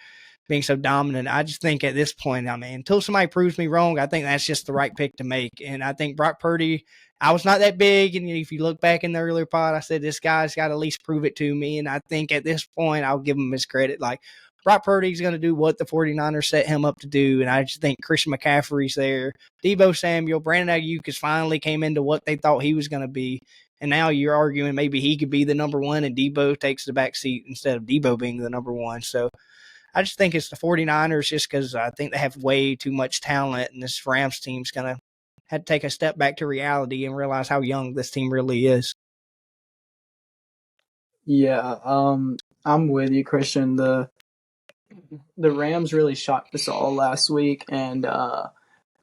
being so dominant, I just think at this point, until somebody proves me wrong, I think that's just the right pick to make. And I think Brock Purdy, I was not that big, and if you look back in the earlier pod, I said this guy's got to at least prove it to me, and I think at this point, I'll give him his credit. Like, Brock Purdy's going to do what the 49ers set him up to do, and I just think Christian McCaffrey's there. Deebo Samuel, Brandon Ayuk has finally came into what they thought he was going to be, and now you're arguing maybe he could be the number one, and Deebo takes the back seat instead of Deebo being the number one. So I just think it's the 49ers just because I think they have way too much talent, and this Rams team's going to have to take a step back to reality and realize how young this team really is. Yeah, I'm with you, Christian. The Rams really shocked us all last week and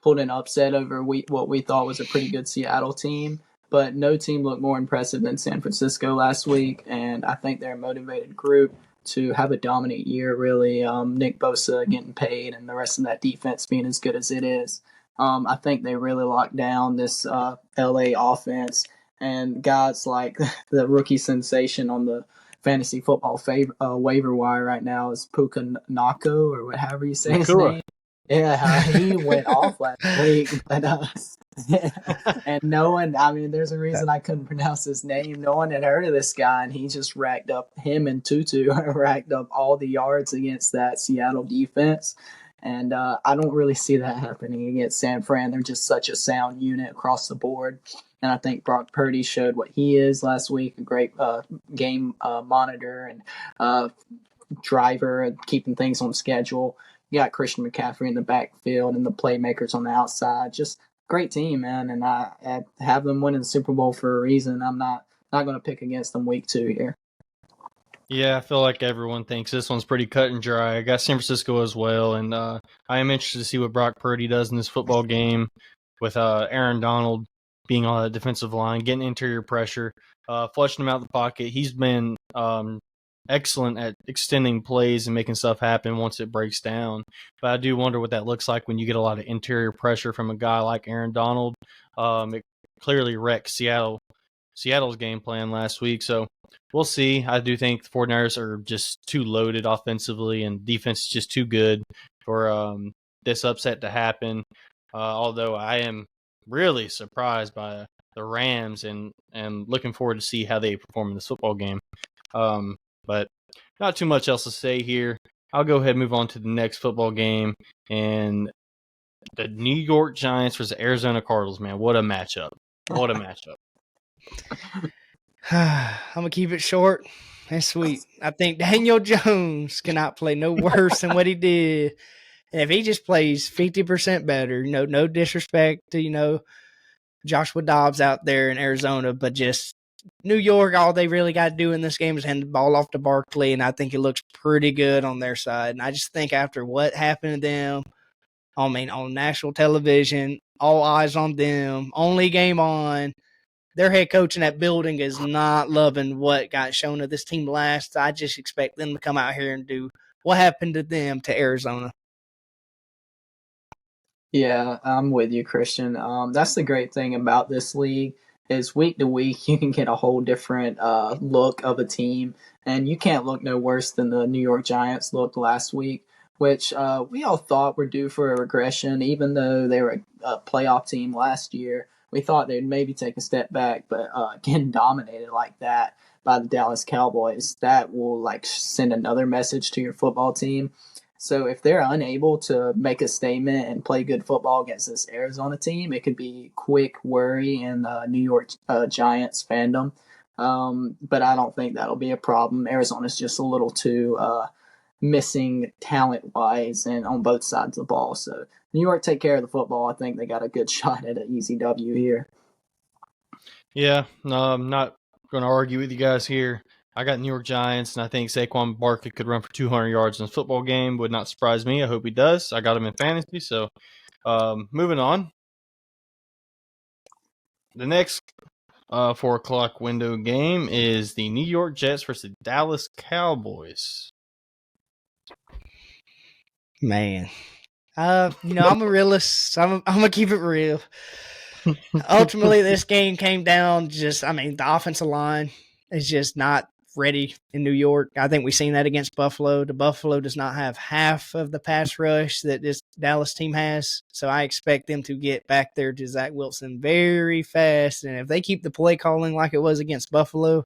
pulled an upset over what we thought was a pretty good Seattle team. But no team looked more impressive than San Francisco last week, and I think they're a motivated group to have a dominant year, really. Nick Bosa getting paid and the rest of that defense being as good as it is. I think they really locked down this LA offense, and guys like the rookie sensation on the fantasy football waiver wire right now is Puka Nako, or whatever you say his name. Yeah, he went off last week, but and no one, there's a reason I couldn't pronounce his name. No one had heard of this guy, and he just racked up, him and Tutu racked up all the yards against that Seattle defense. And I don't really see that happening against San Fran. They're just such a sound unit across the board. And I think Brock Purdy showed what he is last week, a great game monitor and driver and keeping things on schedule. You got Christian McCaffrey in the backfield and the playmakers on the outside. Just great team, man. And I have them winning the Super Bowl for a reason. I'm not going to pick against them week 2 here. Yeah, I feel like everyone thinks this one's pretty cut and dry. I got San Francisco as well, and I am interested to see what Brock Purdy does in this football game with Aaron Donald being on the defensive line, getting interior pressure, flushing him out the pocket. He's been excellent at extending plays and making stuff happen once it breaks down. But I do wonder what that looks like when you get a lot of interior pressure from a guy like Aaron Donald. It clearly wrecked Seattle's game plan last week, so we'll see. I do think the 49ers are just too loaded offensively, and defense is just too good for this upset to happen. Although I am really surprised by the Rams and looking forward to see how they perform in this football game. But not too much else to say here. I'll go ahead and move on to the next football game, and the New York Giants versus Arizona Cardinals. Man, what a matchup! What a matchup! I'm gonna keep it short and sweet. I think Daniel Jones cannot play no worse than what he did. And if he just plays 50% better, no disrespect to, Joshua Dobbs out there in Arizona, but just New York, all they really got to do in this game is hand the ball off to Barkley, and I think it looks pretty good on their side. And I just think after what happened to them, on national television, all eyes on them, only game on, their head coach in that building is not loving what got shown to this team last. I just expect them to come out here and do what happened to them to Arizona. Yeah, I'm with you, Christian. That's the great thing about this league is week to week you can get a whole different look of a team, and you can't look no worse than the New York Giants looked last week, which we all thought were due for a regression, even though they were a playoff team last year. We thought they'd maybe take a step back, but getting dominated like that by the Dallas Cowboys, that will like send another message to your football team. So if they're unable to make a statement and play good football against this Arizona team, it could be quick worry in New York Giants fandom. But I don't think that'll be a problem. Arizona's just a little too missing talent wise and on both sides of the ball. So New York take care of the football. I think they got a good shot at an easy W here. Yeah, no, I'm not going to argue with you guys here. I got New York Giants, and I think Saquon Barkley could run for 200 yards in a football game. Would not surprise me. I hope he does. I got him in fantasy. So, moving on. The next 4 o'clock window game is the New York Jets versus Dallas Cowboys. Man, I'm a realist. I'm gonna keep it real. Ultimately, this game came down the offensive line is just not ready in New York. I think we've seen that against Buffalo. The Buffalo does not have half of the pass rush that this Dallas team has. So I expect them to get back there to Zach Wilson very fast. And if they keep the play calling like it was against Buffalo,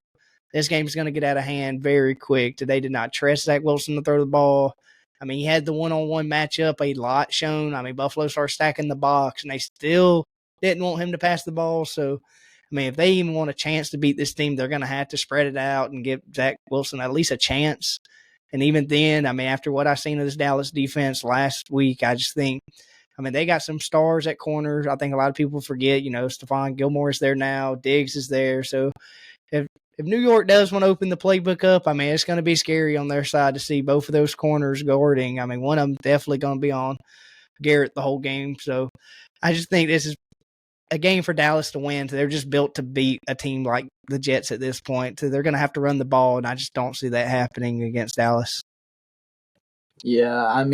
this game is going to get out of hand very quick. They did not trust Zach Wilson to throw the ball. He had the one-on-one matchup, a lot shown. Buffalo started stacking the box, and they still didn't want him to pass the ball. So, if they even want a chance to beat this team, they're going to have to spread it out and give Zach Wilson at least a chance. And even then, after what I've seen of this Dallas defense last week, I just think, they got some stars at corners. I think a lot of people forget, Stephon Gilmore is there now. Diggs is there. So if New York does want to open the playbook up, it's going to be scary on their side to see both of those corners guarding. One of them definitely going to be on Garrett the whole game. So I just think this is a game for Dallas to win. They're just built to beat a team like the Jets at this point. So they're going to have to run the ball, and I just don't see that happening against Dallas. Yeah,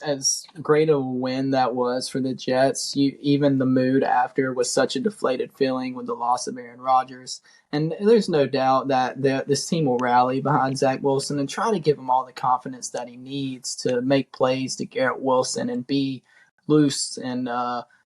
as great a win that was for the Jets, even the mood after was such a deflated feeling with the loss of Aaron Rodgers. And there's no doubt that this team will rally behind Zach Wilson and try to give him all the confidence that he needs to make plays to Garrett Wilson and be loose and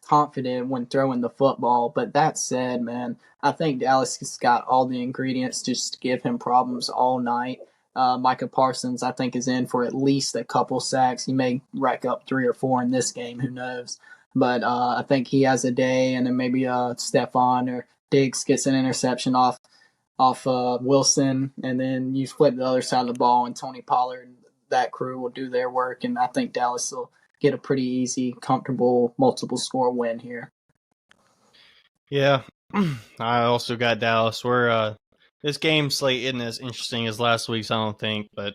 confident when throwing the football. But that said, man, I think Dallas has got all the ingredients just to give him problems all night. Micah Parsons, I think, is in for at least a couple sacks. He may rack up 3 or 4 in this game. Who knows? But I think he has a day, and then maybe Stephon or Diggs gets an interception off Wilson, and then you flip the other side of the ball, and Tony Pollard and that crew will do their work, and I think Dallas will get a pretty easy, comfortable, multiple score win here. Yeah, I also got Dallas. This game slate isn't as interesting as last week's, I don't think, but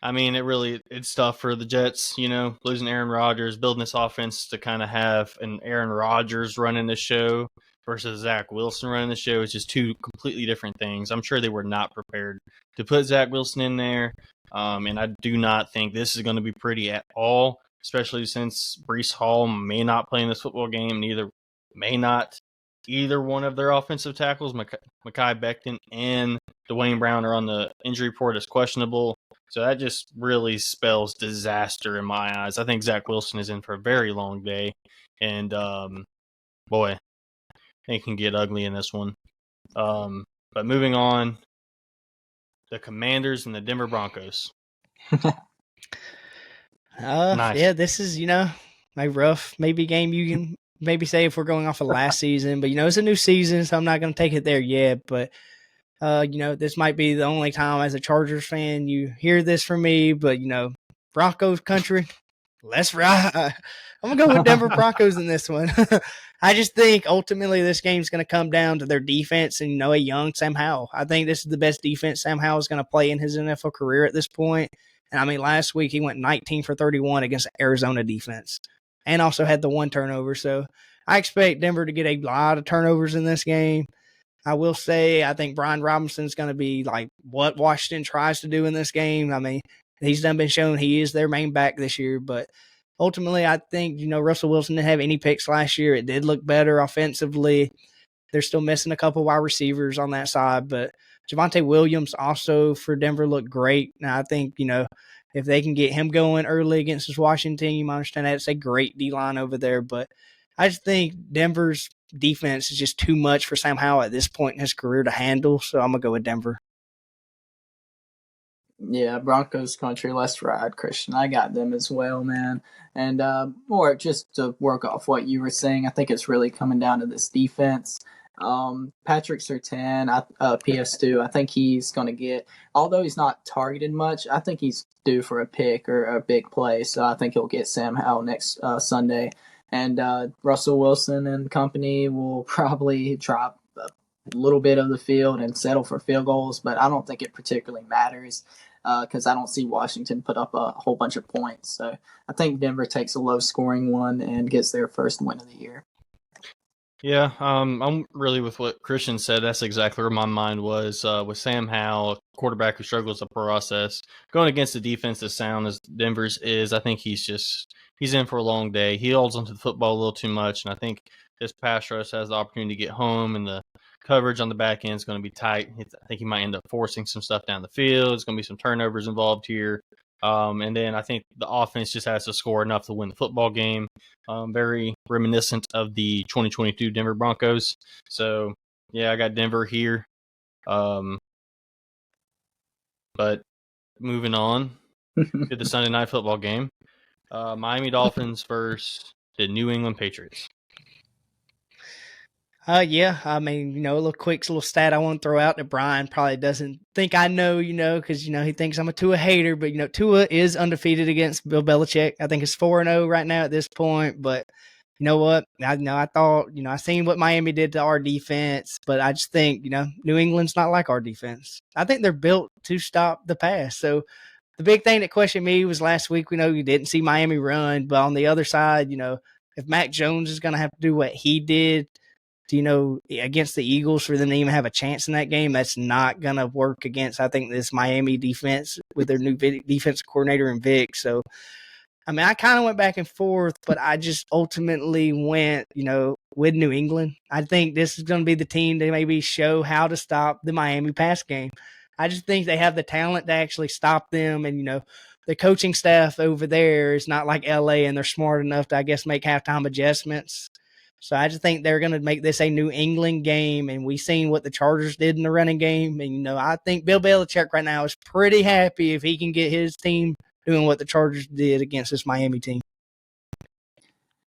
it's tough for the Jets, losing Aaron Rodgers, building this offense to kind of have an Aaron Rodgers running the show versus Zach Wilson running the show is just 2 completely different things. I'm sure they were not prepared to put Zach Wilson in there, and I do not think this is going to be pretty at all, especially since Breece Hall may not play in this football game, either one of their offensive tackles, Mekhi Becton and Dwayne Brown, are on the injury report as questionable. So that just really spells disaster in my eyes. I think Zach Wilson is in for a very long day. And, boy, it can get ugly in this one. But moving on, the Commanders and the Denver Broncos. Nice. Yeah, this is, a rough maybe game you can maybe say if we're going off of last season, but it's a new season, so I'm not going to take it there yet. But this might be the only time as a Chargers fan you hear this from me. But Broncos country, let's ride. I'm gonna go with Denver Broncos in this one. I just think ultimately this game's going to come down to their defense and a young Sam Howell. I think this is the best defense Sam Howell is going to play in his NFL career at this point. And I mean, last week he went 19 for 31 against Arizona defense, and also had the 1 turnover. So I expect Denver to get a lot of turnovers in this game. I will say I think Brian Robinson's going to be like what Washington tries to do in this game. I mean, he's been shown he is their main back this year, but ultimately I think, Russell Wilson didn't have any picks last year. It did look better offensively. They're still missing a couple wide receivers on that side, but Javonte Williams also for Denver looked great. Now I think, if they can get him going early against this Washington, you might understand that it's a great D-line over there, but I just think Denver's defense is just too much for Sam Howell at this point in his career to handle, so I'm going to go with Denver. Yeah, Broncos country, let's ride, Christian. I got them as well, man. And more just to work off what you were saying, I think it's really coming down to this defense. Patrick Surtain, PS2, I think he's going to get, although he's not targeted much, I think he's due for a pick or a big play. So I think he'll get Sam Howell next Sunday. And Russell Wilson and company will probably drop a little bit of the field and settle for field goals, but I don't think it particularly matters because I don't see Washington put up a whole bunch of points. So I think Denver takes a low-scoring one and gets their first win of the year. Yeah, I'm really with what Christian said. That's exactly where my mind was with Sam Howell, a quarterback who struggles to process. Going against the defense as sound as Denver's is, I think he's in for a long day. He holds onto the football a little too much, and I think this pass rush has the opportunity to get home, and the coverage on the back end is going to be tight. I think he might end up forcing some stuff down the field. There's going to be some turnovers involved here. And then I think the offense just has to score enough to win the football game. Very reminiscent of the 2022 Denver Broncos. So, yeah, I got Denver here. But moving on to the Sunday night football game. Miami Dolphins versus the New England Patriots. Yeah, I mean, a little stat I want to throw out that Brian probably doesn't think I know, because, he thinks I'm a Tua hater, but, Tua is undefeated against Bill Belichick. I think it's 4-0 right now at this point, but you know what? I thought, I seen what Miami did to our defense, but I just think, New England's not like our defense. I think they're built to stop the pass. So the big thing that questioned me was last week, you didn't see Miami run, but on the other side, if Mac Jones is going to have to do what he did, against the Eagles for them to even have a chance in that game, that's not going to work against, I think, this Miami defense with their new defensive coordinator and Vic. So, I mean, I kind of went back and forth, but I just ultimately went, with New England. I think this is going to be the team to maybe show how to stop the Miami pass game. I just think they have the talent to actually stop them. And, the coaching staff over there is not like LA, and they're smart enough to, I guess, make halftime adjustments. So I just think they're going to make this a New England game, and we've seen what the Chargers did in the running game. And, I think Bill Belichick right now is pretty happy if he can get his team doing what the Chargers did against this Miami team.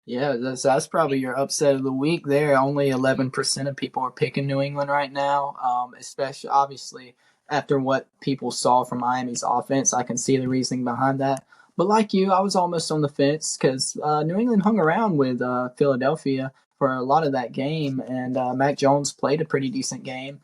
Yeah, that's probably your upset of the week there. Only 11% of people are picking New England right now, especially, obviously, after what people saw from Miami's offense. I can see the reasoning behind that. But like you, I was almost on the fence because New England hung around with Philadelphia for a lot of that game, and Mac Jones played a pretty decent game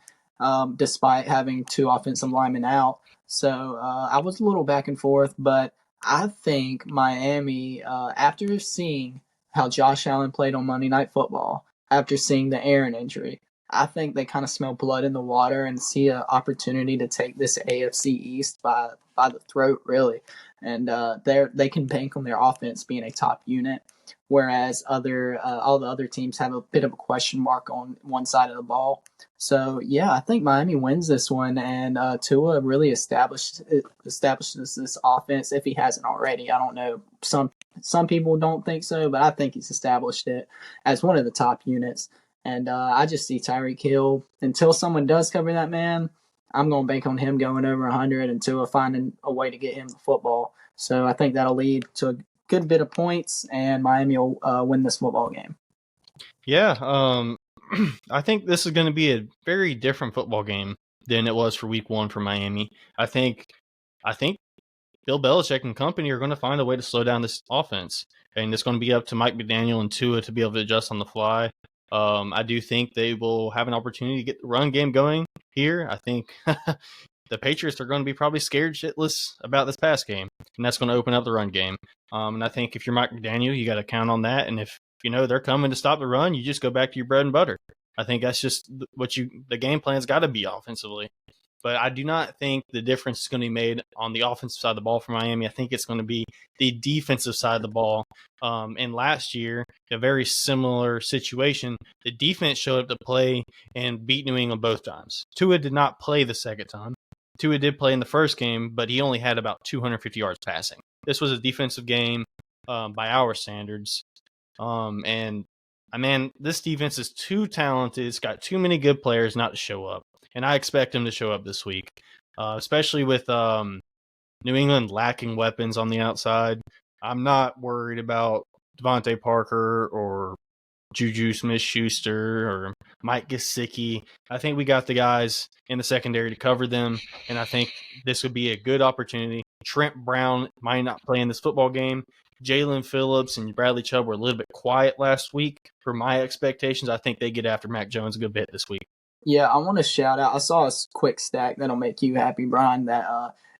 despite having 2 offensive linemen out. So I was a little back and forth, but I think Miami, after seeing how Josh Allen played on Monday Night Football, after seeing the Aaron injury, I think they kind of smell blood in the water and see an opportunity to take this AFC East by the throat, really. And they can bank on their offense being a top unit, whereas all the other teams have a bit of a question mark on one side of the ball. So yeah, I think Miami wins this one, and Tua really establishes this offense if he hasn't already. I don't know. Some people don't think so, but I think he's established it as one of the top units. And I just see Tyreek Hill, until someone does cover that man, I'm going to bank on him going over 100 and Tua finding a way to get him the football. So I think that'll lead to a good bit of points, and Miami will win this football game. Yeah, I think this is going to be a very different football game than it was for Week 1 for Miami. I think Bill Belichick and company are going to find a way to slow down this offense, and it's going to be up to Mike McDaniel and Tua to be able to adjust on the fly. I do think they will have an opportunity to get the run game going here. I think the Patriots are going to be probably scared shitless about this pass game, and that's going to open up the run game. And I think if you're Mike McDaniel, you got to count on that. And if you know they're coming to stop the run, you just go back to your bread and butter. I think that's just what the game plan's got to be offensively. But I do not think the difference is going to be made on the offensive side of the ball for Miami. I think it's going to be the defensive side of the ball. And last year, a very similar situation. The defense showed up to play and beat New England both times. Tua did not play the second time. Tua did play in the first game, but he only had about 250 yards passing. This was a defensive game by our standards. This defense is too talented. It's got too many good players not to show up. And I expect him to show up this week, especially with New England lacking weapons on the outside. I'm not worried about Devontae Parker or Juju Smith-Schuster or Mike Gesicki. I think we got the guys in the secondary to cover them, and I think this would be a good opportunity. Trent Brown might not play in this football game. Jalen Phillips and Bradley Chubb were a little bit quiet last week for my expectations. I think they get after Mac Jones a good bit this week. Yeah, I want to shout out. I saw a quick stat that'll make you happy, Brian, that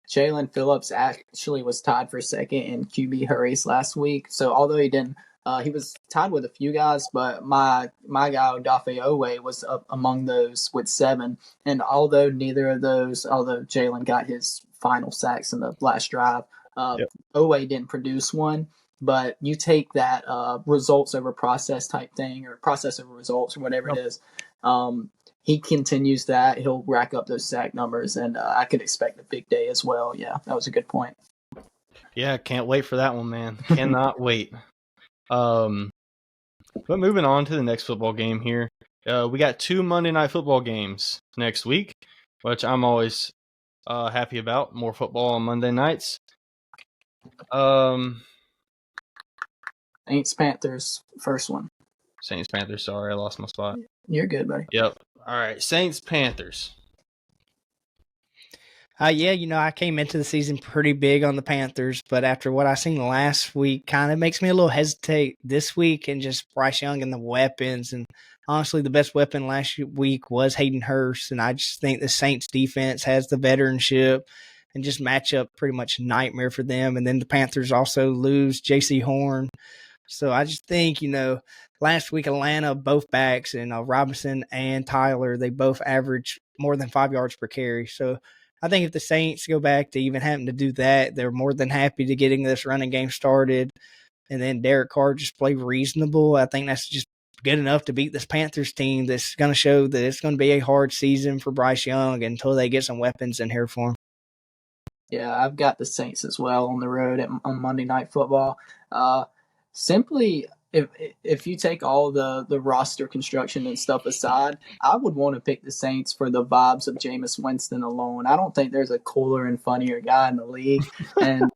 Jalen Phillips actually was tied for second in QB hurries last week. So although he didn't, he was tied with a few guys, but my guy Odafe Owe was up among those with 7. And although Jalen got his final sacks in the last drive, Owe didn't produce one. But you take that results over process type thing, or process over results, or whatever it is. He continues that. He'll rack up those sack numbers, and I could expect a big day as well. Yeah, that was a good point. Yeah, can't wait for that one, man. Cannot wait. But moving on to the next football game here. We got 2 Monday Night Football games next week, which I'm always happy about. More football on Monday nights. Saints Panthers, first one. Saints Panthers, sorry, I lost my spot. You're good, buddy. Yep. All right, Saints Panthers. I came into the season pretty big on the Panthers, but after what I seen last week, kind of makes me a little hesitate this week, and just Bryce Young and the weapons. And honestly, the best weapon last week was Hayden Hurst, and I just think the Saints defense has the veteranship and just match up pretty much nightmare for them. And then the Panthers also lose J.C. Horn. So I just think, last week Atlanta, both backs, and Robinson and Tyler, they both average more than 5 yards per carry. So I think if the Saints go back to even having to do that, they're more than happy to getting this running game started. And then Derek Carr just play reasonable. I think that's just good enough to beat this Panthers team that's going to show that it's going to be a hard season for Bryce Young until they get some weapons in here for him. Yeah, I've got the Saints as well on the road on Monday Night Football. Simply, if you take all the roster construction and stuff aside, I would want to pick the Saints for the vibes of Jameis Winston alone. I don't think there's a cooler and funnier guy in the league. And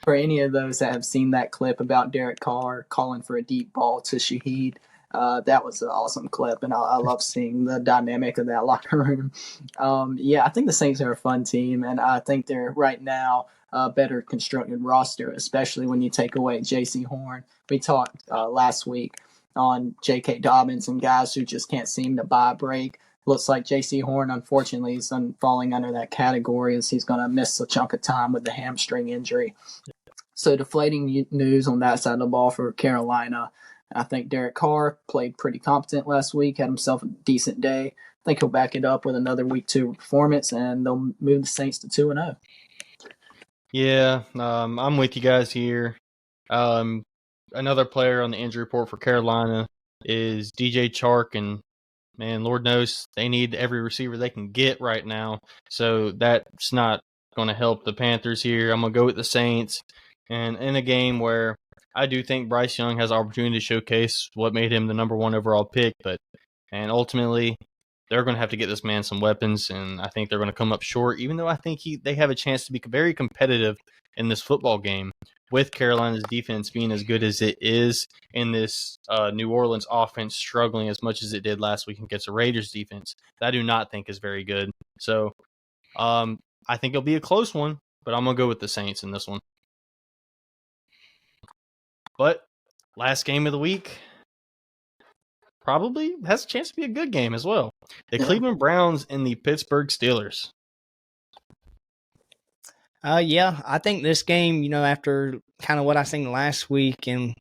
for any of those that have seen that clip about Derek Carr calling for a deep ball to Shaheed, that was an awesome clip, and I love seeing the dynamic of that locker room. I think the Saints are a fun team, and I think they're right now a better constructed roster, especially when you take away J.C. Horn. We talked last week on J.K. Dobbins and guys who just can't seem to buy a break. Looks like J.C. Horn, unfortunately, is falling under that category, as he's going to miss a chunk of time with the hamstring injury. So deflating news on that side of the ball for Carolina. I think Derek Carr played pretty competent last week, had himself a decent day. I think he'll back it up with another week 2 performance, and they'll move the Saints to 2-0. Yeah, I'm with you guys here. Another player on the injury report for Carolina is DJ Chark, and man, Lord knows they need every receiver they can get right now. So that's not going to help the Panthers here. I'm going to go with the Saints, and in a game where I do think Bryce Young has the opportunity to showcase what made him the number 1 overall pick, and ultimately they're going to have to get this man some weapons, and I think they're going to come up short, even though I think they have a chance to be very competitive in this football game with Carolina's defense being as good as it is and this New Orleans offense struggling as much as it did last week against the Raiders defense, that I do not think is very good. So I think it'll be a close one, but I'm going to go with the Saints in this one. But last game of the week probably has a chance to be a good game as well. The Cleveland Browns and the Pittsburgh Steelers. Yeah, I think this game, after kind of what I seen last week and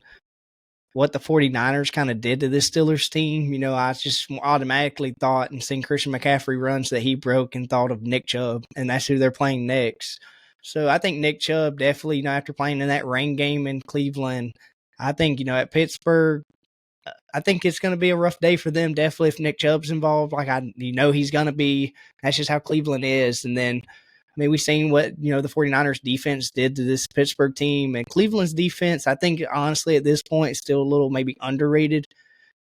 what the 49ers kind of did to this Steelers team, I just automatically thought and seen Christian McCaffrey runs that he broke and thought of Nick Chubb, and that's who they're playing next. So I think Nick Chubb definitely, after playing in that rain game in Cleveland, I think, at Pittsburgh, I think it's going to be a rough day for them, definitely, if Nick Chubb's involved. Like, he's going to be. That's just how Cleveland is. And then, we've seen what, the 49ers defense did to this Pittsburgh team. And Cleveland's defense, I think, honestly, at this point, is still a little maybe underrated.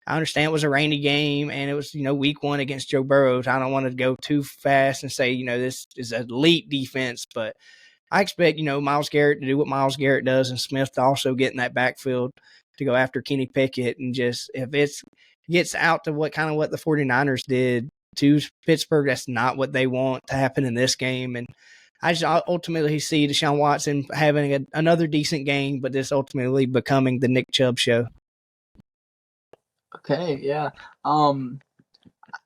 I understand it was a rainy game, and it was, week 1 against Joe Burrow. I don't want to go too fast and say, this is an elite defense, but I expect, Myles Garrett to do what Myles Garrett does and Smith to also get in that backfield to go after Kenny Pickett. And just if it gets out to what the 49ers did to Pittsburgh, that's not what they want to happen in this game. And I just ultimately see Deshaun Watson having another decent game, but this ultimately becoming the Nick Chubb show. Okay, yeah.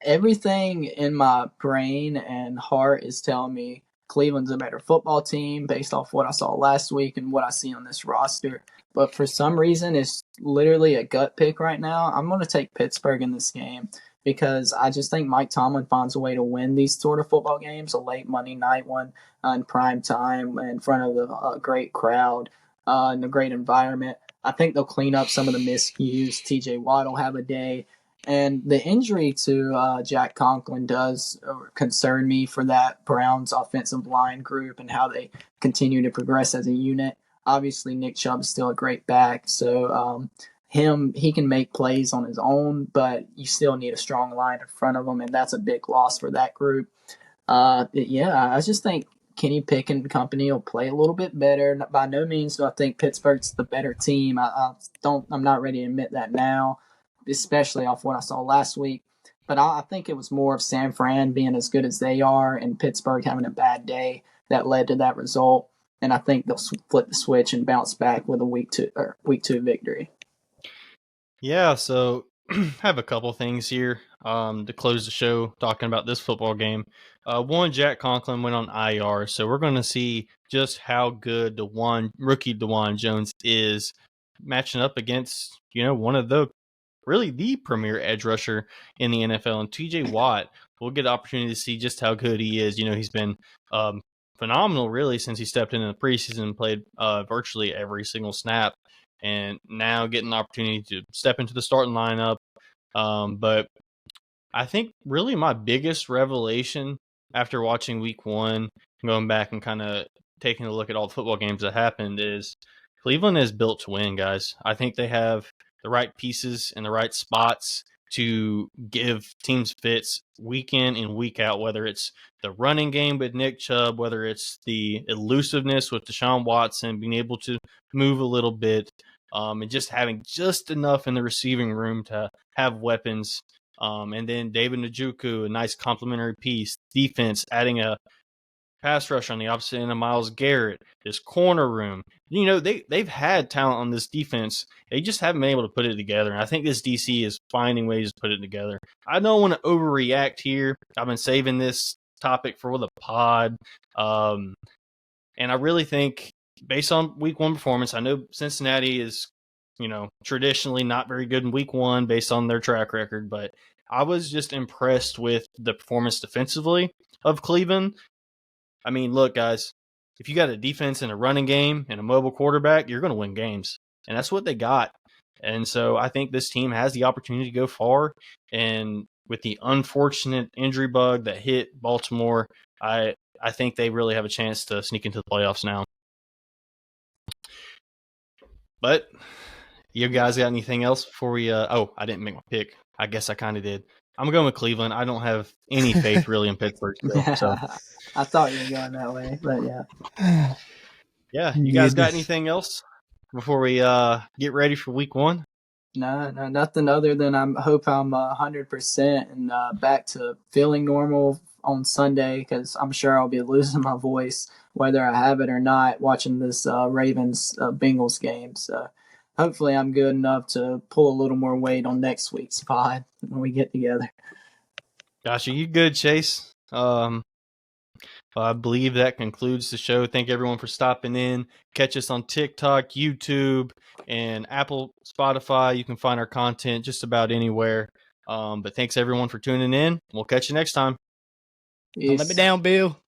Everything in my brain and heart is telling me Cleveland's a better football team based off what I saw last week and what I see on this roster. But for some reason, it's literally a gut pick right now. I'm going to take Pittsburgh in this game because I just think Mike Tomlin finds a way to win these sort of football games, a late Monday night one in prime time in front of a great crowd in a great environment. I think they'll clean up some of the miscues. TJ Watt will have a day. And the injury to Jack Conklin does concern me for that Browns offensive line group and how they continue to progress as a unit. Obviously, Nick Chubb is still a great back, so he can make plays on his own, but you still need a strong line in front of him, and that's a big loss for that group. I just think Kenny Pickett and company will play a little bit better. By no means do I think Pittsburgh's the better team. I'm not ready to admit that now, especially off what I saw last week. But I think it was more of San Fran being as good as they are and Pittsburgh having a bad day that led to that result. And I think they'll flip the switch and bounce back with a week 2 victory. Yeah, so I have a couple things here to close the show talking about this football game. One, Jack Conklin went on IR, so we're going to see just how good rookie DeJuan Jones is matching up against, one of the premier edge rusher in the NFL. And TJ Watt, we'll get an opportunity to see just how good he is. He's been phenomenal, really, since he stepped in the preseason and played virtually every single snap. And now getting the opportunity to step into the starting lineup. But I think really my biggest revelation after watching week 1, going back and kind of taking a look at all the football games that happened, is Cleveland is built to win, guys. I think they have the right pieces in the right spots to give teams fits week in and week out, whether it's the running game with Nick Chubb, whether it's the elusiveness with Deshaun Watson, being able to move a little bit, and just having just enough in the receiving room to have weapons. And then David Njoku, a nice complementary piece. Defense, adding a pass rush on the opposite end of Myles Garrett. This corner room. They've had talent on this defense. They just haven't been able to put it together. And I think this DC is finding ways to put it together. I don't want to overreact here. I've been saving this topic for the pod. And I really think, based on week 1 performance, I know Cincinnati is, traditionally not very good in week 1 based on their track record, but I was just impressed with the performance defensively of Cleveland. I mean, look, guys, if you got a defense and a running game and a mobile quarterback, you're going to win games. And that's what they got. And so I think this team has the opportunity to go far. And with the unfortunate injury bug that hit Baltimore, I think they really have a chance to sneak into the playoffs now. But you guys got anything else before we I didn't make my pick. I guess I kind of did. I'm going with Cleveland. I don't have any faith really in Pittsburgh still, so. I thought you were going that way, but yeah. Yeah, you guys got anything else? before we get ready for week 1? No, nothing other than I hope I'm 100% and back to feeling normal on Sunday, because I'm sure I'll be losing my voice whether I have it or not watching this Ravens Bengals game. So hopefully I'm good enough to pull a little more weight on next week's pod when we get together. Gotcha. You good, Chase? I believe that concludes the show. Thank everyone for stopping in. Catch us on TikTok, YouTube, and Apple, Spotify. You can find our content just about anywhere. But thanks everyone for tuning in. We'll catch you next time. Don't let me down, Bill.